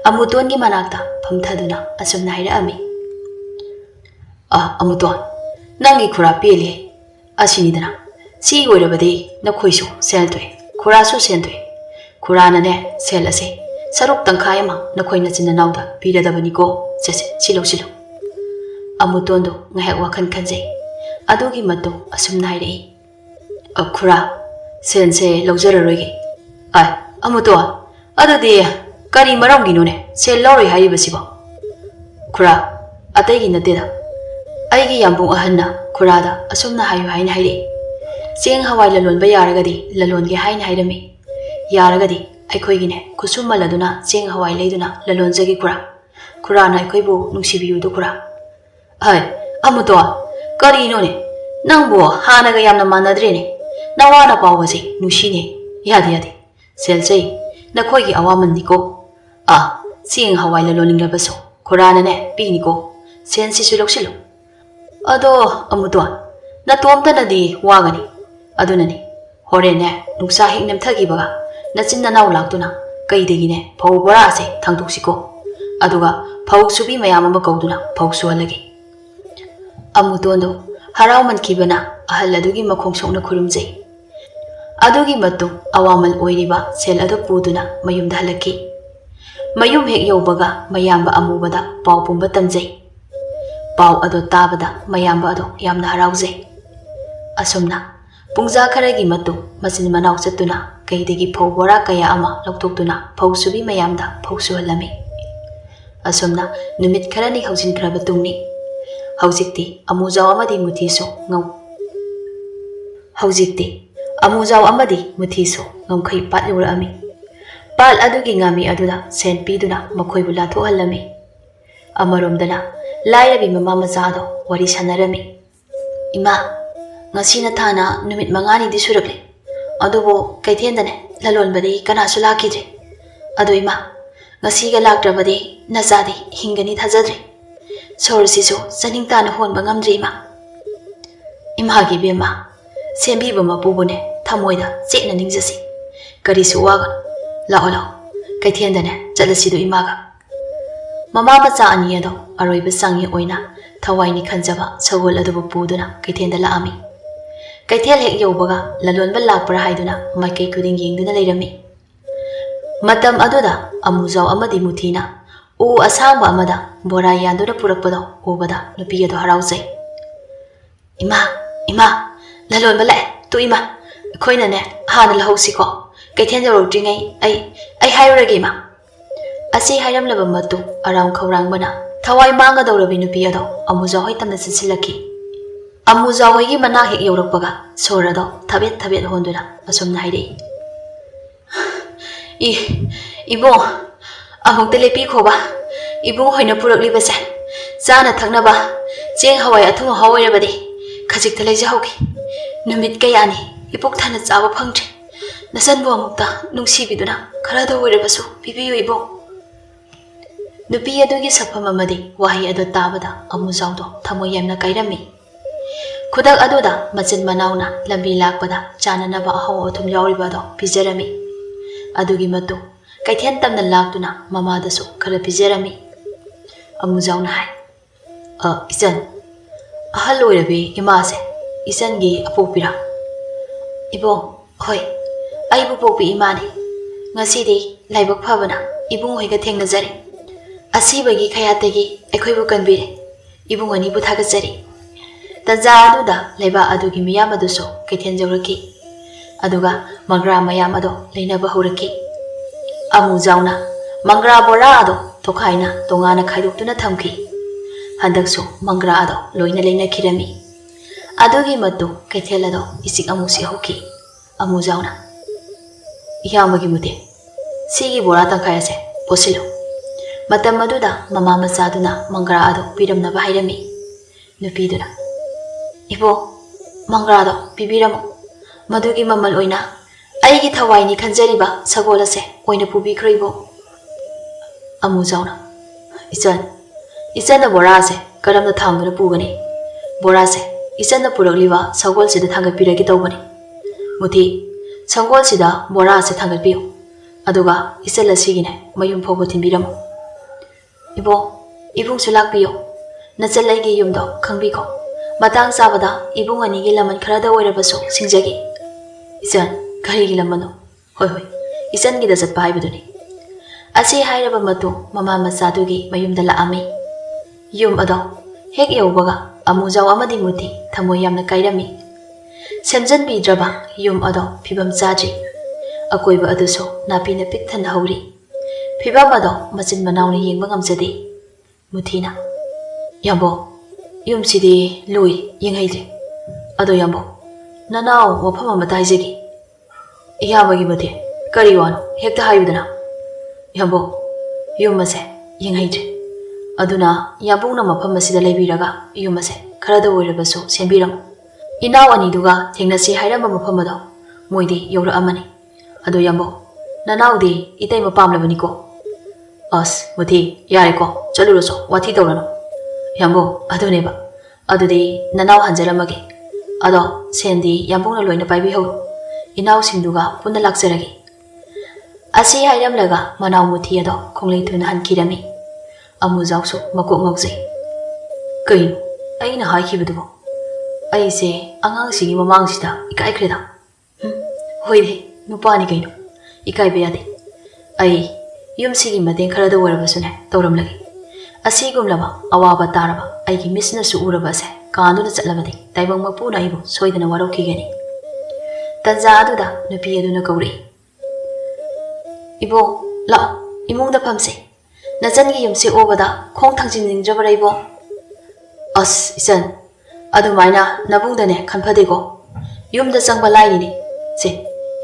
ꯑꯃꯨꯛꯇꯣꯟꯒꯤ ꯃꯅꯥꯛꯇ ꯐꯝꯊꯗꯨꯅ ꯑꯁꯨꯝꯅ ꯍꯥꯏꯔꯛꯑꯝꯃꯤ "ꯑꯃꯨꯛꯇꯣꯟ ꯅꯪꯒꯤ ꯈꯨꯔꯥ ꯄꯦꯜꯂꯤ ꯑꯁꯤꯅꯤꯗꯅ ꯁꯤ ꯑꯣꯏꯔꯕꯗꯤ ꯅꯈꯣꯏꯁꯨ ꯁꯦꯜ ꯊꯣꯛꯑꯦ ꯈꯨꯔꯥꯁꯨ ꯁꯦꯜ ꯊꯣꯛꯑꯦ ꯈꯨꯔꯥꯅꯅꯦ ꯁꯦꯜ ꯑꯁꯦ ꯁꯔꯨꯛ ꯇꯪꯈꯥꯏ ꯑꯃ ꯅꯈꯣꯏ ꯅꯆꯤꯟ ꯅꯅꯥꯎꯗ ꯄꯤꯔꯗꯕꯅꯤꯀꯣ ꯁꯤꯜꯂꯨ." ꯑꯃꯨꯛꯇꯣꯟꯗꯣ ꯉꯥꯏꯍꯥꯛ ꯋꯥꯈꯜ ꯈꯟꯖꯩ ꯑꯗꯨꯒꯤ ꯃꯇꯨꯡ ꯑꯁꯨꯝꯅ ꯍꯥꯏꯔꯛꯏ "ꯈꯨꯔꯥ ꯁꯦꯟꯁꯦ ꯂꯧꯖꯔꯔꯣꯏꯒꯦ." "ꯑꯃꯨꯛꯇꯣꯟ ꯑꯗꯨꯗꯤ ꯀꯔꯤ ꯃꯔꯝꯒꯤꯅꯣꯅꯦ ꯁꯦꯜ ꯂꯧꯔꯣꯏ ꯍꯥꯏꯔꯤꯕꯁꯤꯕꯣ?" "ꯈꯨꯔꯥ ꯑꯇꯩꯒꯤ ꯅꯠꯇꯦꯗ ꯑꯩꯒꯤ ꯌꯥꯝꯕꯨꯡ ꯑꯍꯟꯅ ꯈꯨꯔꯥꯗ ꯑꯁꯨꯝꯅ ꯍꯥꯏꯌꯨ ꯍꯥꯏꯅ ꯍꯥꯏꯔꯛꯏ ꯆꯦꯡ ꯍꯋꯥꯏ ꯂꯂꯣꯟꯕ ꯌꯥꯔꯒꯗꯤ ꯂꯂꯣꯟꯒꯦ ꯍꯥꯏꯅ ꯍꯥꯏꯔꯝꯃꯤ ꯌꯥꯔꯒꯗꯤ ꯑꯩꯈꯣꯏꯒꯤꯅꯦ ꯈꯨꯠꯁꯨꯃꯜ ꯑꯗꯨꯅ ꯆꯦꯡ ꯍꯋꯥꯏ ꯂꯩꯗꯨꯅ ꯂꯂꯣꯟꯖꯒꯦ ꯈꯨꯔꯥꯅ ꯑꯩꯈꯣꯏꯕꯨ ꯅꯨꯡꯁꯤꯕꯤꯌꯨꯗꯣ ꯈꯨꯔꯥ." "ꯑꯃꯨꯛꯇꯣꯟ ꯀꯔꯤꯅꯣꯅꯦ ꯅꯪꯕꯨ ꯍꯥꯟꯅꯒ ꯌꯥꯝꯅ ꯃꯥꯟꯅꯗ꯭ꯔꯦꯅꯦ ꯅꯋꯥꯅ ꯄꯥꯎꯕꯁꯦ ꯅꯨꯡꯁꯤꯅꯦ ꯌꯥꯗꯦ ꯁꯦꯜꯁꯦ ꯅꯈꯣꯏꯒꯤ ꯑꯋꯥꯃꯟꯅꯤꯀꯣ ꯆꯦꯡ ꯍꯋꯥꯏ ꯂꯂꯣꯟꯅꯤꯡꯂꯕꯁꯨ ꯈꯨꯔꯥꯅꯅꯦ ꯄꯤꯅꯤꯀꯣ ꯁꯦꯟꯁꯤꯁꯨ ꯂꯧꯁꯤꯜꯂꯨ ꯑꯗꯣ ꯑꯃꯨꯛꯇꯣꯟ ꯅꯇꯣꯝꯇꯅꯗꯤ ꯋꯥꯒꯅꯤ ꯑꯗꯨꯅꯅꯤ ꯍꯣꯔꯦꯟꯅꯦ ꯅꯨꯡꯁꯥ ꯍꯦꯛ ꯅꯦꯝꯊꯈꯤꯕꯒ ꯅꯆꯤꯟ ꯅꯅꯥꯎ ꯂꯥꯛꯇꯨꯅ ꯀꯩꯗꯒꯤꯅꯦ ꯐꯧ ꯕꯣꯔꯥ ꯑꯁꯦ ꯊꯥꯡꯗꯣꯛꯁꯤꯀꯣ ꯑꯗꯨꯒ ꯐꯧ ꯁꯨꯕꯤ ꯃꯌꯥꯝ ꯑꯃ ꯀꯧꯗꯨꯅ ꯐꯧ ꯁꯨꯍꯜꯂꯒꯦ." ꯑꯃꯨꯛꯇꯣꯟꯗꯣ ꯍꯔꯥꯎꯃꯟꯈꯤꯕꯅ ꯑꯍꯜ ꯑꯗꯨꯒꯤ ꯃꯈꯣꯡ ꯁꯣꯛꯅ ꯈꯨꯔꯨꯝꯖꯩ ꯑꯗꯨꯒꯤ ꯃꯇꯨꯡ ꯑꯋꯥꯃꯜ ꯑꯣꯏꯔꯤꯕ ꯁꯦꯜ ꯑꯗꯨ ꯄꯨꯗꯨꯅ ꯃꯌꯨꯝꯗ ꯍꯜꯂꯛꯈꯤ ꯃꯌꯨꯝ ꯍꯦꯛ ꯌꯧꯕꯒ ꯃꯌꯥꯝꯕ ꯑꯃꯨꯕꯗ ꯄꯥꯎ ꯄꯨꯝꯕ ꯇꯝꯖꯩ ꯄꯥꯎ ꯑꯗꯣ ꯇꯥꯕꯗ ꯃꯌꯥꯝꯕ ꯑꯗꯣ ꯌꯥꯝꯅ ꯍꯔꯥꯎꯖꯩ ꯑꯁꯨꯝꯅ ꯄꯨꯡꯖꯥ ꯈꯔꯒꯤ ꯃꯇꯨꯡ ꯃꯆꯤꯟ ꯃꯅꯥꯎ ꯆꯠꯇꯨꯅ ꯀꯩꯗꯒꯤ ꯐꯧ ꯕꯣꯔꯥ ꯀꯌꯥ ꯑꯃ ꯂꯧꯊꯣꯛꯇꯨꯅ ꯐꯧ ꯁꯨꯕꯤ ꯃꯌꯥꯝꯗ ꯐꯧ ꯁꯨꯍꯜꯂꯝꯃꯤ ꯑꯁꯨꯝꯅ ꯅꯨꯃꯤꯠ ꯈꯔꯅꯤ ꯍꯧꯖꯤꯟꯈ꯭ꯔꯕ ꯇꯨꯡꯅꯤ ꯍꯧꯖꯤꯛꯇꯤ ꯑꯃꯨꯖꯥꯎ ꯑꯃꯗꯤ ꯃꯨꯊꯤꯁꯨ ꯉꯝꯈꯩ ꯄꯥꯠ ꯌꯧꯔꯛꯑꯝꯃꯤ ꯄꯥꯠ ꯑꯗꯨꯒꯤ ꯉꯥꯃꯤ ꯑꯗꯨꯗ ꯁꯦꯟ ꯄꯤꯗꯨꯅ ꯃꯈꯣꯏꯕꯨ ꯂꯥꯟꯊꯣꯛꯍꯜꯂꯝꯃꯤ ꯑꯃꯔꯣꯝꯗꯅ ꯂꯥꯏꯔꯕꯤ ꯃꯃꯥ ꯃꯆꯥ ꯑꯗꯣ ꯋꯥꯔꯤ ꯁꯥꯟꯅꯔꯝꯃꯤ "ꯏꯃꯥ ꯉꯁꯤꯅ ꯊꯥꯅ ꯅꯨꯃꯤꯠ 5ꯅꯤꯗꯤ ꯁꯨꯔꯛꯂꯦ ꯑꯗꯨꯕꯨ ꯀꯩꯊꯦꯜꯗꯅꯦ ꯂꯂꯣꯟꯕꯗꯤ ꯀꯅꯥꯁꯨ ꯂꯥꯛꯈꯤꯗ꯭ꯔꯦ ꯑꯗꯣ ꯏꯃꯥ ꯉꯁꯤꯒ ꯂꯥꯛꯇ꯭ꯔꯕꯗꯤ ꯅꯆꯥꯗꯤ ꯍꯤꯡꯒꯅꯤ ꯊꯥꯖꯗ꯭ꯔꯦ ꯁꯣꯔꯁꯤꯁꯨ ꯆꯅꯤꯡ ꯇꯥꯅ ꯍꯣꯟꯕ ꯉꯝꯗ꯭ꯔꯤ ꯏꯃꯥ." "ꯏꯃꯥꯒꯤ ꯏꯕꯦꯝꯃ ꯁꯦꯝꯕꯤꯕ ꯃꯄꯨꯕꯨꯅꯦ ꯊꯃꯣꯏꯗ ꯆꯦꯠꯅ ꯅꯤꯡꯖꯁꯤ ꯀꯔꯤꯁꯨ ꯋꯥꯒꯅꯨ ꯂꯥꯛꯑꯣ ꯀꯩꯊꯦꯜꯗꯅꯦ ꯆꯠꯂꯁꯤꯗꯣ ꯏꯃꯥꯒ." ꯃꯃꯥ ꯃꯆꯥ ꯑꯅꯤ ꯑꯗꯣ ꯑꯔꯣꯏꯕ ꯆꯥꯡꯌꯦ ꯑꯣꯏꯅ ꯊꯋꯥꯏꯅꯤ ꯈꯟꯖꯕ ꯁꯒꯣꯜ ꯑꯗꯨꯕꯨ ꯄꯨꯗꯨꯅ ꯀꯩꯊꯦꯜꯗ ꯂꯥꯛꯑꯝꯃꯤ ꯀꯩꯊꯦꯜ ꯍꯦꯛ ꯌꯧꯕꯒ ꯂꯂꯣꯟꯕ ꯂꯥꯛꯄ꯭ꯔꯥ ꯍꯥꯏꯗꯨꯅ ꯃꯥꯏꯀꯩ ꯈꯨꯗꯤꯡ ꯌꯦꯡꯗꯨꯅ ꯂꯩꯔꯝꯃꯤ ꯃꯇꯝ ꯑꯗꯨꯗ ꯑꯃꯨꯖꯥꯎ ꯑꯃꯗꯤ ꯃꯨꯊꯤꯅ ꯎ ꯑꯁꯥꯡꯕ ꯑꯃꯗ ꯕꯣꯔꯥ ꯌꯥꯟꯗꯨꯅ ꯄꯨꯔꯛꯄꯗꯣ ꯎꯕꯗ ꯅꯨꯄꯤ ꯑꯗꯣ ꯍꯔꯥꯎꯖꯩ "ꯏꯃꯥ ꯂꯂꯣꯟꯕ ꯂꯥꯛꯑꯦ ꯇꯨ ꯏꯃꯥ ꯑꯩꯈꯣꯏꯅꯅꯦ ꯍꯥꯟꯅ ꯂꯧꯍꯧꯁꯤꯀꯣ ꯀꯩꯊꯦꯜ ꯌꯧꯔꯛꯇ꯭ꯔꯤꯉꯩ ꯑꯩ ꯍꯥꯏꯔꯨꯔꯒꯦ ꯏꯃꯥ." ꯑꯁꯤ ꯍꯥꯏꯔꯝꯂꯕ ꯃꯇꯨꯡ ꯑꯔꯥꯎ ꯈꯧꯔꯥꯡꯕꯅ ꯊꯋꯥꯏ ꯃꯥꯡꯒꯗꯧꯔꯕꯤ ꯅꯨꯄꯤ ꯑꯗꯣ ꯑꯃꯨꯖꯥꯎ ꯍꯣꯏ ꯇꯝꯅ ꯆꯪꯁꯤꯜꯂꯛꯈꯤ ꯑꯃꯨꯖꯥꯎ ꯍꯣꯏꯒꯤ ꯃꯅꯥꯛ ꯍꯦꯛ ꯌꯧꯔꯛꯄꯒ ꯁꯣꯔ ꯑꯗꯣ ꯊꯕꯦꯠ ꯍꯣꯟꯗꯨꯅ ꯑꯁꯨꯝꯅ ꯍꯥꯏꯔꯛꯏ Ibong, amukta lepikhobा ibung hoina puraklibase chana thaknaba cheng hawai athum hawairabadi khajikta leijahaugi numit kayani ipok thana chaba phangtre nasanbu amukta nungsibiduna kharada oirabasu pibiyu ibong nupi adugi sapham amadi wahi adu tabada amujawdo thamoy yamna kairami khudak aduda machin manauna lambi lakpada chananaba ahaw athum yauribado pijarami adugi matu kaithen tamna laktuna mamadasu khara pijarami amujawna hai isan ahal oirabi imase isangi apopira ibong hoi aibu popi imani ngasidi laibak phabana ibung hoiga thengnajari asibagi khayatagi aikhoibu kanbire ibung ani bu thagajari tanja aduda leba adugi miyam aduso kaithen jawraki aduga mangra mayam ado leinaba horaki amujawna mangra bora ado tokhaina tongana khaidoktuna thamki handakso mangra ado loina leina khirami adugi matu kaithel ado isik amusi hoki amujawna iyamagi mude sigi bora tangkhayase posilo matam aduda mama masaduna mangra ado piramnaba hairami nupiduna ibo mangra ado pibiramo madugi mamal oina aigi thawaini khanjariba sagolase oina pubikhraibo amujawna isan borase karamna thangna pugani borase isan purakliba sagol sida thangatpiragi tawbani muthi sagol sida borase thangatpiyo aduga isan asigine mayum phobo thinbiramo ibo ibung sulakpiyo nachal aigi yumdo khangbiko matang sabada ibung ani gi laman kharada oirabasu singjagi isan kari gi lamano hoi isan gi da jatpa haibuduni asi hairaba matu mama masadugi mayumda laami yum ado hek yaubaga amujaw amadi muti thamoy yamna kairami semjan bidraba yum ado phibam chaji akoiba aduso napina pikthan hauri phibam ado machin manawni yengba ngamjadi muthina yambo yum sidi lui yenghaide ado yambo nanaw wafam amata haijagi iyabagi muti kari wano hekta haibudana yambo yum ase yenghaide aduna yabungna mafam asida leibiraga yum ase kharada oirabasu sembiram inaw aniduga thengnasi hairamba mafam ado moidi yora amani ado yambo nanawdi itai mapamlabani ko as muthi yare ko chaluraso wathi tawrano yambo aduneba adudi nanaw hanjaramage ado sendi yambungna loina paibi hau inaw singduga punna lakjaragi asi hairamlaga manaw muthi ado khonglei thuna hankirami amujawsu makok ngawjai kaino aina haikibudubo aise angangsigi mamangsida ikaikreda hoide nupani kaino ikaibe yade ai yumsigi mateng kharada oirabasune tawramlagi asigumlaba awaba taraba aigi misnasu urabase kaanduna chatlabadi taibang mapuna ibu soidana warokigani tanja aduda nupi aduna kauri ibo la imungda phamse nachangi yumse obada khong thangjin ningjabara ibo as isan adumaina nabungdane khanphadego yumda changba laini se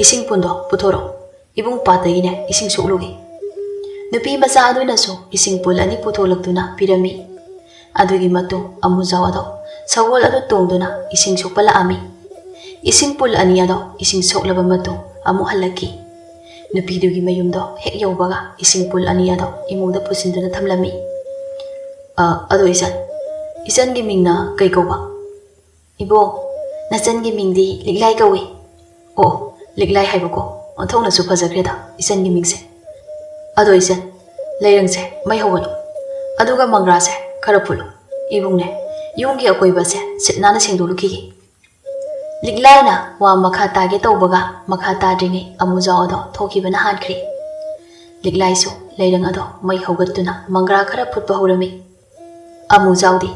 ising pundo puthoro ibung patagine ising suklugi nupi macha adunasu ising pul ani putholakduna pirami adugi matu amujaw ado sagol adu tongduna ising sukpala ami ising pul ani ado ising soklaba matu amu halaki nupi dugi mayumdo hek yaubaga ising pul ani ado imungda pusinduna thamlami ado isan gi mingna kai koba ibo nachan gi mingdi liglai kawi liglai haibako onthongna su phajakreda isan gi mingse ado isan leirangse mai hogano aduga mangrase khara pulu ibungne yunggi akoibase sitnana singdoluki liglaina wa makha tage tawbaga makha tadringi amujaw ado thokibana hankri liglaisu leirang ado mai hogatuna mangra khara phutba horami amujawdi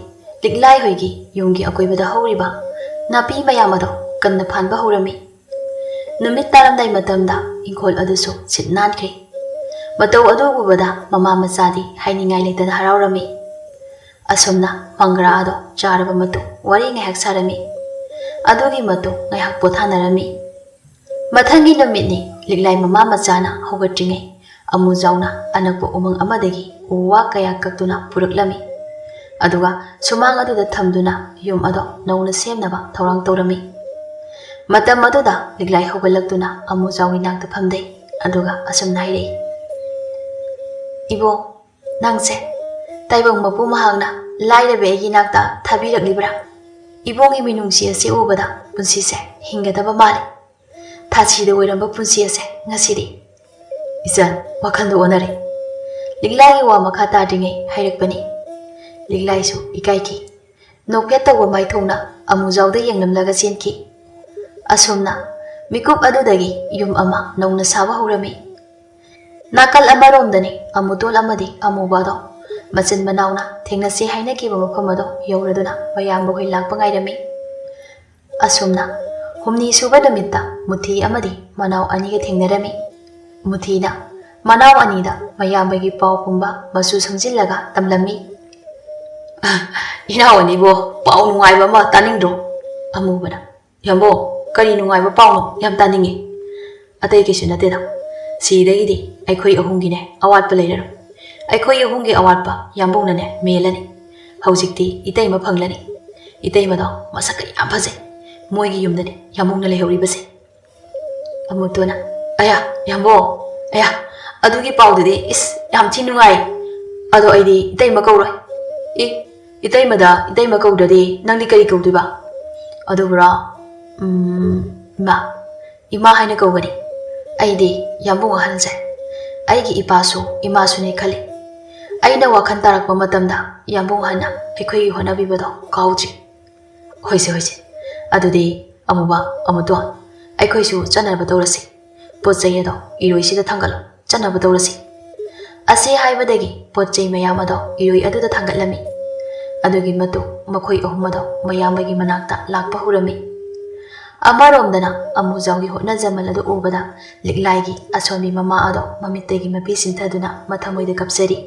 liglai hoigi yunggi akoibada horiba napi mayam ado kanna phanba horami numit taramdai matamda ingkhol adusu sitnankri matau adugubada mama machadi hainingai leitana haraurami asomna mangra ado charaba matu wari ngahak sarami adugi matu ngahak pothanarami mathangi numitni ꯂꯤꯛꯂꯥꯏ ꯃꯃꯥ ꯃꯆꯥꯅ ꯍꯧꯒꯠꯇ꯭ꯔꯤꯉꯩ ꯑꯃꯨꯖꯥꯎꯅ ꯑꯅꯛꯄ ꯎꯃꯪ ꯑꯃꯗꯒꯤ ꯎ ꯋꯥ ꯀꯌꯥ ꯀꯛꯇꯨꯅ ꯄꯨꯔꯛꯂꯝꯃꯤ ꯑꯗꯨꯒ ꯁꯨꯃꯥꯡ ꯑꯗꯨꯗ ꯊꯝꯗꯨꯅ ꯌꯨꯝ ꯑꯗꯣ ꯅꯧꯅ ꯁꯦꯝꯅꯕ ꯊꯧꯔꯥꯡ ꯇꯧꯔꯝꯃꯤ ꯃꯇꯝ ꯑꯗꯨꯗ ꯂꯤꯛꯂꯥꯏ ꯍꯧꯒꯠꯂꯛꯇꯨꯅ ꯑꯃꯨꯖꯥꯎꯒꯤ ꯅꯥꯛꯇ ꯐꯝꯗꯩ ꯑꯗꯨꯒ ꯑꯁꯨꯝꯅ ꯍꯥꯏꯔꯛꯏ ꯏꯕꯣ ꯅꯪꯁꯦ ꯇꯥꯏꯕꯪ ꯃꯄꯨ ꯃꯍꯥꯛꯅ ꯂꯥꯏꯔꯕ ꯑꯩꯒꯤ ꯅꯥꯛꯇ ꯊꯥꯕꯤꯔꯛꯂꯤꯕ꯭ꯔꯥ ꯏꯕꯣꯡꯒꯤ ꯃꯤꯅꯨꯡꯁꯤ ꯑꯁꯤ ꯎꯕꯗ ꯄꯨꯟꯁꯤꯁꯦ ꯍꯤꯡꯒꯗꯕ ꯃꯥꯜꯂꯤ ꯊꯥꯁꯤꯗ ꯑꯣꯏꯔꯝꯕ ꯄꯨꯟꯁꯤ ꯑꯁꯦ ꯉꯁꯤꯗꯤ ꯏꯆꯟ ꯋꯥꯈꯜꯗ ꯑꯣꯟꯅꯔꯦ ꯂꯤꯛꯂꯥꯏꯒꯤ ꯋꯥ ꯃꯈꯥ ꯇꯥꯗ꯭ꯔꯤꯉꯩ ꯍꯥꯏꯔꯛꯄꯅꯤ ꯂꯤꯛꯂꯥꯏꯁꯨ ꯏꯀꯥꯏꯈꯤ ꯅꯣꯛꯐꯦꯠ ꯇꯧꯕ ꯃꯥꯏꯊꯣꯡꯅ ꯑꯃꯨꯖꯥꯎꯗ ꯌꯦꯡꯂꯝꯂꯒ ꯆꯦꯟꯈꯤ ꯑꯁꯨꯝꯅ ꯃꯤꯀꯨꯞ ꯑꯗꯨꯗꯒꯤ ꯌꯨꯝ ꯑꯃ ꯅꯧꯅ ꯁꯥꯕ ꯍꯧꯔꯝꯃꯤ ꯅꯥꯀꯜ ꯑꯃꯔꯣꯝꯗꯅꯤ ꯑꯃꯨꯇꯣꯟ ꯑꯃꯗꯤ ꯑꯃꯨꯕꯗꯣ ꯃꯆꯤꯟ ꯃꯅꯥꯎꯅ ꯊꯦꯡꯅꯁꯤ ꯍꯥꯏꯅꯈꯤꯕ ꯃꯐꯝ ꯑꯗꯣ ꯌꯧꯔꯗꯨꯅ ꯃꯌꯥꯝꯕ ꯍꯣꯏ ꯂꯥꯛꯄ ꯉꯥꯏꯔꯝꯃꯤ ꯑꯁꯨꯝꯅ ꯍꯨꯝꯅꯤ ꯁꯨꯕ ꯅꯨꯃꯤꯠꯇ ꯃꯨꯊꯤ ꯑꯃꯗꯤ ꯃꯅꯥꯎ ꯑꯅꯤꯒ ꯊꯦꯡꯅꯔꯝꯃꯤ ꯃꯨꯊꯤꯅ ꯃꯅꯥꯎ ꯑꯅꯤꯗ ꯃꯌꯥꯝꯕꯒꯤ ꯄꯥꯎ ꯄꯨꯝꯕ ꯃꯆꯨ ꯁꯪꯖꯤꯜꯂꯒ ꯇꯝꯂꯝꯃꯤ ꯏꯅꯥꯎ ꯑꯅꯤꯕꯣ ꯄꯥꯎ ꯅꯨꯡꯉꯥꯏꯕ ꯑꯃ ꯇꯥꯅꯤꯡꯗ꯭ꯔꯣ ꯑꯃꯨꯕꯅ ꯌꯥꯝꯕꯣ ꯀꯔꯤ ꯅꯨꯡꯉꯥꯏꯕ ꯄꯥꯎꯅꯣ ꯌꯥꯝ ꯇꯥꯅꯤꯡꯉꯤ ꯑꯇꯩ ꯀꯩꯁꯨ ꯅꯠꯇꯦꯗ ꯁꯤꯗꯒꯤꯗꯤ ꯑꯩꯈꯣꯏ ꯑꯍꯨꯝꯒꯤꯅꯦ ꯑꯋꯥꯠꯄ ꯂꯩꯔꯔꯣꯏ ꯑꯩꯈꯣꯏ ꯑꯍꯨꯝꯒꯤ ꯑꯋꯥꯠꯄ ꯌꯥꯝꯕꯨꯡꯅꯅꯦ ꯃꯦꯜꯂꯅꯤ ꯍꯧꯖꯤꯛꯇꯤ ꯏꯇꯩꯃ ꯐꯪꯂꯅꯤ ꯏꯇꯩꯃꯗꯣ ꯃꯁꯛꯀ ꯌꯥꯝ ꯐꯖꯩ ꯃꯣꯏꯒꯤ ꯌꯨꯝꯗꯅꯤ ꯌꯥꯝꯕꯨꯡꯅ ꯂꯩꯍꯧꯔꯤꯕꯁꯦ ꯑꯃꯨꯇꯣꯟꯅ ꯑꯌꯥ ꯌꯥꯝꯕꯣ ꯑꯌꯥ ꯑꯗꯨꯒꯤ ꯄꯥꯎꯗꯨꯗꯤ ꯏꯁ ꯌꯥꯝ ꯊꯤ ꯅꯨꯡꯉꯥꯏ ꯑꯗꯣ ꯑꯩꯗꯤ ꯏꯇꯩꯃ ꯀꯧꯔꯣꯏ ꯏꯇꯩꯃꯗ ꯏꯇꯩꯃ ꯀꯧꯗ꯭ꯔꯗꯤ ꯅꯪꯗꯤ ꯀꯔꯤ ꯀꯧꯗꯣꯏꯕ ꯑꯗꯨꯕꯨꯔꯣ ꯏꯃꯥ ꯏꯃꯥ ꯍꯥꯏꯅ ꯀꯧꯒꯅꯤ ꯑꯩꯗꯤ ꯌꯥꯝꯕꯨꯡ ꯑꯍꯟꯁꯦ ꯑꯩꯒꯤ ꯏꯄꯥꯁꯨ ꯏꯃꯥꯁꯨꯅꯤ ꯈꯜꯂꯤ ꯑꯩꯅ ꯋꯥꯈꯜ ꯇꯥꯔꯛꯄ ꯃꯇꯝꯗ ꯌꯥꯝꯕꯨꯡ ꯑꯍꯟꯅ ꯑꯩꯈꯣꯏꯒꯤ ꯍꯣꯠꯅꯕꯤꯕꯗꯣ ꯀꯥꯎꯗ꯭ꯔꯤ ꯍꯣꯏꯁꯦ ꯍꯣꯏꯁꯦ ꯑꯗꯨꯗꯤ ꯑꯃꯨꯕ ꯑꯃꯨꯇꯣꯟ ꯑꯩꯈꯣꯏꯁꯨ ꯆꯠꯅꯕ ꯇꯧꯔꯁꯤ ꯄꯣꯠ ꯆꯩ ꯑꯗꯣ ꯏꯔꯣꯏꯁꯤꯗ ꯊꯥꯡꯒꯠꯂꯣ ꯆꯠꯅꯕ ꯇꯧꯔꯁꯤ ꯑꯁꯤ ꯍꯥꯏꯕꯗꯒꯤ ꯄꯣꯠ ꯆꯩ ꯃꯌꯥꯝ ꯑꯗꯣ ꯏꯔꯣꯏ ꯑꯗꯨꯗ ꯊꯥꯡꯒꯠꯂꯝꯃꯤ ꯑꯗꯨꯒꯤ ꯃꯇꯨꯡ ꯃꯈꯣꯏ ꯑꯍꯨꯝ ꯑꯗꯣ ꯃꯌꯥꯝꯕꯒꯤ ꯃꯅꯥꯛꯇ ꯂꯥꯛꯄ ꯍꯧꯔꯝꯃꯤ ꯑꯃꯔꯣꯝꯗꯅ ꯑꯃꯨꯖꯥꯎꯒꯤ ꯍꯣꯠꯅꯖꯃꯜ ꯑꯗꯨ ꯎꯕꯗ ꯂꯤꯛꯂꯥꯏꯒꯤ ꯑꯁꯣꯟꯕꯤ ꯃꯃꯥ ꯑꯗꯣ ꯃꯃꯤꯠꯇꯒꯤ ꯃꯄꯤ ꯁꯤꯟꯊꯗꯨꯅ ꯃꯊꯃꯣꯏꯗ ꯀꯞꯆꯔꯤ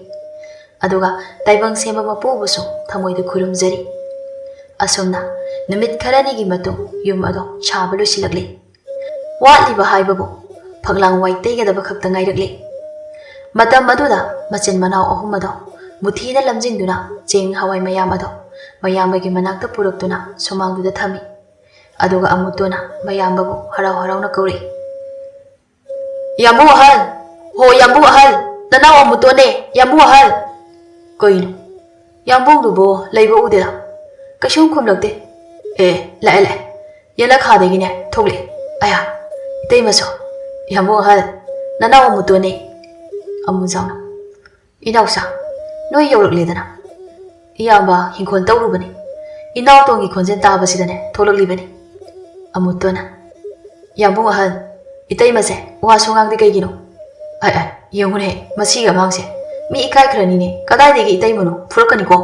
ꯑꯗꯨꯒ ꯇꯥꯏꯕꯪ ꯁꯦꯝꯕ ꯃꯄꯨꯕꯨꯁꯨ ꯊꯃꯣꯏꯗ ꯈꯨꯔꯨꯝꯖꯔꯤ ꯑꯁꯨꯝꯅ ꯅꯨꯃꯤꯠ ꯈꯔꯅꯤꯒꯤ ꯃꯇꯨꯡ ꯌꯨꯝ ꯑꯗꯣ ꯁꯥꯕ ꯂꯣꯏꯁꯤꯜꯂꯛꯂꯤ ꯋꯥꯠꯂꯤꯕ ꯍꯥꯏꯕꯕꯨ ꯐꯛꯂꯥꯡ ꯋꯥꯏ ꯇꯩꯒꯗꯕ ꯈꯛꯇ ꯉꯥꯏꯔꯛꯂꯤ ꯃꯇꯝ ꯑꯗꯨꯗ ꯃꯆꯤꯟ ꯃꯅꯥꯎ ꯑꯍꯨꯝ ꯑꯗꯣ ꯃꯨꯊꯤꯅ ꯂꯝꯖꯤꯡꯗꯨꯅ ꯆꯦꯡ ꯍꯋꯥꯏ ꯃꯌꯥꯝ ꯑꯗꯣ ꯃꯌꯥꯝꯕꯒꯤ ꯃꯅꯥꯛꯇ ꯄꯨꯔꯛꯇꯨꯅ ꯁꯨꯃꯥꯡꯗꯨꯗ ꯊꯝꯃꯤ ꯑꯗꯨꯒ ꯑꯃꯨꯇꯣꯟꯅ ꯃꯌꯥꯝꯕꯕꯨ ꯍꯔꯥꯎ ꯍꯔꯥꯎꯅ ꯀꯧꯔꯛꯏ ꯌꯥꯝꯕꯨꯡ ꯑꯍꯜ ꯍꯣ ꯌꯥꯝꯕꯨꯡ ꯑꯍꯜ ꯅꯅꯥꯎ ꯑꯃꯨꯇꯣꯟꯅꯦ ꯌꯥꯝꯕꯨꯡ ꯑꯍꯜ ꯀꯩꯅꯣ ꯌꯥꯝꯕꯨꯡꯗꯨꯕꯨ ꯂꯩꯕ ꯎꯗꯦꯗ ꯀꯩꯁꯨꯝ ꯈꯨꯝꯂꯛꯇꯦ ꯂꯥꯛꯑꯦ ꯌꯦꯅꯈꯥꯗꯒꯤꯅꯦ ꯊꯣꯛꯂꯛꯑꯦ ꯑꯌꯥ ꯏꯇꯩꯃꯁꯨ ꯌꯥꯝꯕꯨꯡ ꯑꯍꯜ ꯅꯅꯥꯎ ꯑꯃꯨꯇꯣꯟꯅꯦ ꯑꯃꯨꯖꯥꯎꯅ ꯏꯅꯥꯎꯆꯥ ꯅꯣꯏ ꯌꯧꯔꯛꯂꯦꯗꯅ ꯏꯌꯥꯝꯕ ꯍꯤꯡꯈꯣꯜ ꯇꯧꯔꯨꯕꯅꯤ ꯏꯅꯥꯎꯇꯣꯟꯒꯤ ꯈꯣꯟꯖꯦꯜ ꯇꯥꯕꯁꯤꯗꯅꯦ ꯊꯣꯛꯂꯛꯂꯤꯕꯅꯤ ꯑꯃꯨꯇꯣꯟꯅ ꯌꯥꯝꯕꯨꯡ ꯑꯍꯜ ꯏꯇꯩꯃꯁꯦ ꯋꯥꯁꯨ ꯉꯥꯡꯗꯦ ꯀꯩꯒꯤꯅꯣ ꯌꯦꯡꯉꯨꯅꯦ ꯃꯁꯤꯒꯤ ꯑꯉꯥꯡꯁꯦ ꯃꯤ ꯏꯀꯥꯏꯈ꯭ꯔꯅꯤꯅꯦ ꯀꯗꯥꯏꯗꯒꯤ ꯏꯇꯩꯃꯅꯣ ꯐꯨꯔꯛꯀꯅꯤꯀꯣ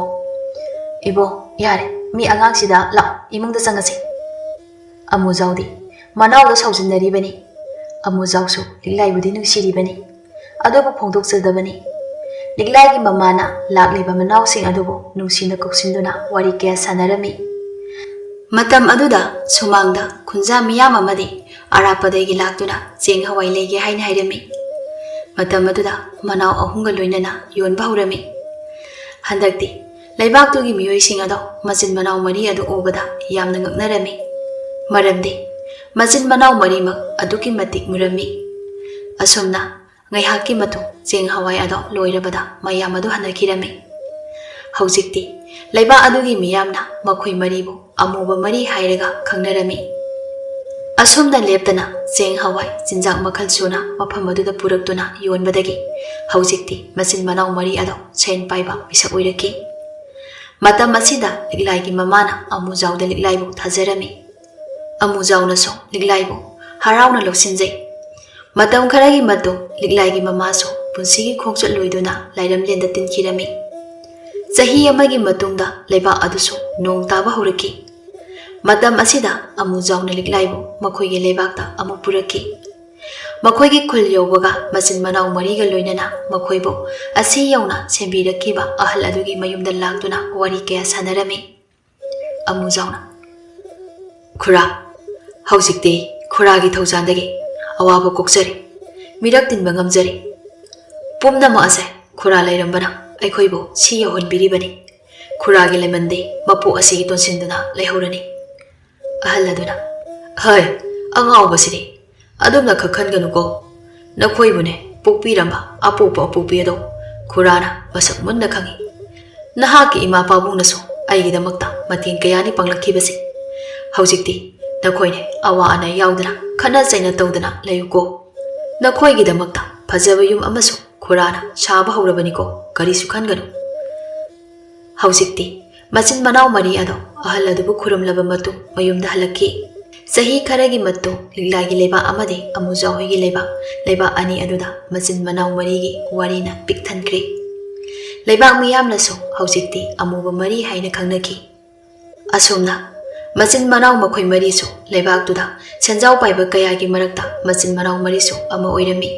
ꯏꯕꯣ ꯌꯥꯔꯦ ꯃꯤ ꯑꯉꯥꯡꯁꯤꯗ ꯂꯥꯛꯑꯣ ꯏꯃꯨꯡꯗ ꯆꯪꯉꯁꯤ ꯑꯃꯨꯖꯥꯎꯗꯤ ꯃꯅꯥꯎꯗ ꯁꯥꯎꯖꯤꯟꯅꯔꯤꯕꯅꯤ ꯑꯃꯨꯖꯥꯎꯁꯨ ꯂꯤꯛꯂꯥꯏꯕꯨꯗꯤ ꯅꯨꯡꯁꯤꯔꯤꯕꯅꯤ ꯑꯗꯨꯕꯨ ꯐꯣꯡꯗꯣꯛꯆꯗꯕꯅꯤ ꯂꯤꯛꯂꯥꯏꯒꯤ ꯃꯃꯥꯅ ꯂꯥꯛꯂꯤꯕ ꯃꯅꯥꯎꯁꯤꯡ ꯑꯗꯨꯕꯨ ꯅꯨꯡꯁꯤꯅ ꯀꯧꯁꯤꯟꯗꯨꯅ ꯋꯥꯔꯤ ꯀꯌꯥ ꯁꯥꯟꯅꯔꯝꯃꯤ ꯃꯇꯝ ꯑꯗꯨꯗ ꯁꯨꯃꯥꯡꯗ ꯈꯨꯟꯖꯥ ꯃꯤꯌꯥꯝ ꯑꯃꯗꯤ ꯑꯔꯥꯞꯄꯗꯒꯤ ꯂꯥꯛꯇꯨꯅ ꯆꯦꯡ ꯍꯋꯥꯏ ꯂꯩꯒꯦ ꯍꯥꯏꯅ ꯍꯥꯏꯔꯝꯃꯤ ꯃꯇꯝ ꯑꯗꯨꯗ ꯃꯅꯥꯎ ꯑꯍꯨꯝꯒ ꯂꯣꯏꯅꯅ ꯌꯣꯟꯕ ꯍꯧꯔꯝꯃꯤ ꯍꯟꯗꯛꯇꯤ ꯂꯩꯕꯥꯛꯇꯨꯒꯤ ꯃꯤꯑꯣꯏꯁꯤꯡ ꯑꯗꯣ ꯃꯆꯤꯟ ꯃꯅꯥꯎ ꯃꯔꯤ ꯑꯗꯨ ꯎꯕꯗ ꯌꯥꯝꯅ ꯉꯛꯅꯔꯝꯃꯤ ꯃꯔꯝꯗꯤ ꯃꯆꯤन मनाव मरीमक अदुकी मतिक मुरम्मी असुमना ngayhakki matung cheng hawai ado loirabada mayam adu hanakirami hausikti laiba adugi miyamna makhoi maribu amuba mari hairaga khangnarami asumna leptana cheng hawai jinjak makhal suna mafam aduda puraktuna yonbadagi hausikti machin manaw mari ado chain paiba bisa oiraki matam asida liglai gi mamana amujawda liglai bu thajarami amujawna so liglai bu harauna loksinjai matam kharagi matu liglai gi mama so punsi gi khongchat loiduna lairam lenda tinkhirami chahi amagi matungda leiba adusu nong taba horaki matam asida amujawna liglai bu makhoi gi leibakta amu puraki makhoi gi khul yobaga machin manaw mari ga loinana makhoi bu asi yauna sembirakiba ahal adugi mayumda lagtuna wari kaya sanarami amujawna khura hausikte khura gi thawjandagi awaba kokchari ꯃꯤꯔꯛ ꯇꯤꯟꯕ ꯉꯝꯖꯔꯤ ꯄꯨꯝꯅꯃꯛ ꯑꯁꯦ ꯈꯨꯔꯥ ꯂꯩꯔꯝꯕꯅ ꯑꯩꯈꯣꯏꯕꯨ ꯁꯤ ꯌꯧꯍꯟꯕꯤꯔꯤꯕꯅꯤ ꯈꯨꯔꯥꯒꯤ ꯂꯩꯃꯟꯗꯤ ꯃꯄꯣꯛ ꯑꯁꯤꯒꯤ ꯇꯣꯟꯁꯤꯟꯗꯨꯅ ꯂꯩꯍꯧꯔꯅꯤ ꯑꯍꯜ ꯑꯗꯨꯅ ꯍꯩ ꯑꯉꯥꯎꯕꯁꯤꯗꯤ ꯑꯗꯨꯝꯅ ꯈꯟꯒꯅꯨꯀꯣ ꯅꯈꯣꯏꯕꯨꯅꯦ ꯄꯣꯛꯄꯤꯔꯝꯕ ꯑꯄꯣꯛꯄ ꯑꯄꯣꯛꯄꯤ ꯑꯗꯣ ꯈꯨꯔꯥꯅ ꯃꯁꯛ ꯃꯨꯟꯅ ꯈꯪꯏ ꯅꯍꯥꯛꯀꯤ ꯏꯃꯥ ꯄꯥꯕꯨꯡꯅꯁꯨ ꯑꯩꯒꯤꯗꯃꯛꯇ ꯃꯇꯦꯡ ꯀꯌꯥꯅꯤ ꯄꯥꯡꯂꯛꯈꯤꯕꯁꯤ ꯍꯧꯖꯤꯛꯇꯤ ꯅꯈꯣꯏꯅꯦ ꯑꯋꯥ ꯑꯅꯥ ꯌꯥꯎꯗꯅ ꯈꯠꯅ ꯆꯩꯅ ꯇꯧꯗꯅ ꯂꯩꯌꯨꯀꯣ ꯅꯈꯣꯏꯒꯤꯗꯃꯛꯇ ꯐꯖꯕ ꯌꯨꯝ ꯑꯃꯁꯨ ꯈꯨꯔꯥꯅ ꯁꯥꯕ ꯍꯧꯔꯕꯅꯤꯀꯣ ꯀꯔꯤꯁꯨ ꯈꯟꯒꯅꯨ ꯍꯧꯖꯤꯛꯇꯤ ꯃꯆꯤꯟ ꯃꯅꯥꯎ ꯃꯔꯤ ꯑꯗꯣ ꯑꯍꯜ ꯑꯗꯨꯕꯨ ꯈꯨꯔꯨꯝꯂꯕ ꯃꯇꯨꯡ ꯃꯌꯨꯝꯗ ꯍꯜꯂꯛꯈꯤ ꯆꯍꯤ ꯈꯔꯒꯤ ꯃꯇꯨꯡ ꯂꯤꯛꯂꯥꯒꯤ ꯂꯩꯕꯥꯛ ꯑꯃꯗꯤ ꯑꯃꯨꯖꯥꯎ ꯍꯣꯏꯒꯤ ꯂꯩꯕꯥꯛ ꯑꯅꯤ ꯑꯗꯨꯗ ꯃꯆꯤन ꯃꯅꯥꯎ ꯃꯔꯤꯒꯤ ꯋꯥꯔꯤꯅ ꯄꯤꯛ ꯊꯟꯈ꯭ꯔꯦ ꯂꯩꯕꯥꯛ ꯃꯤꯌꯥꯝꯅꯁꯨ ꯍꯧꯖꯤꯛꯇꯤ ꯑꯃꯨꯕ ꯃꯔꯤ ꯍꯥꯏꯅ ꯈꯪꯅꯈꯤ ꯑꯁꯨꯝꯅ ꯃꯆꯤन ꯃꯅꯥꯎ ꯃꯈꯣꯏ ꯃꯔꯤꯁꯨ ꯂꯩꯕꯥꯛꯇꯨꯗ ꯁꯦꯟꯖꯥꯎ ꯄꯥꯏꯕ ꯀꯌꯥꯒꯤ ꯃꯔꯛꯇ ꯃꯆꯤन ꯃꯅꯥꯎ ꯃꯔꯤꯁꯨ ꯑꯃ ꯑꯣꯏꯔꯝꯃꯤ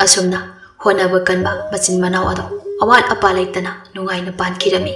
ꯑꯁꯨꯝꯅ ꯍꯣꯠꯅꯕ ꯀꯟꯕ ꯃꯆꯤन ꯃꯅꯥꯎ ꯑꯗꯣ ꯑꯋꯥꯠ ꯑꯄꯥ ꯂꯩꯇꯅ ꯅꯨꯡꯉꯥꯏꯅ ꯄꯥꯟꯈꯤꯔꯝꯃꯤ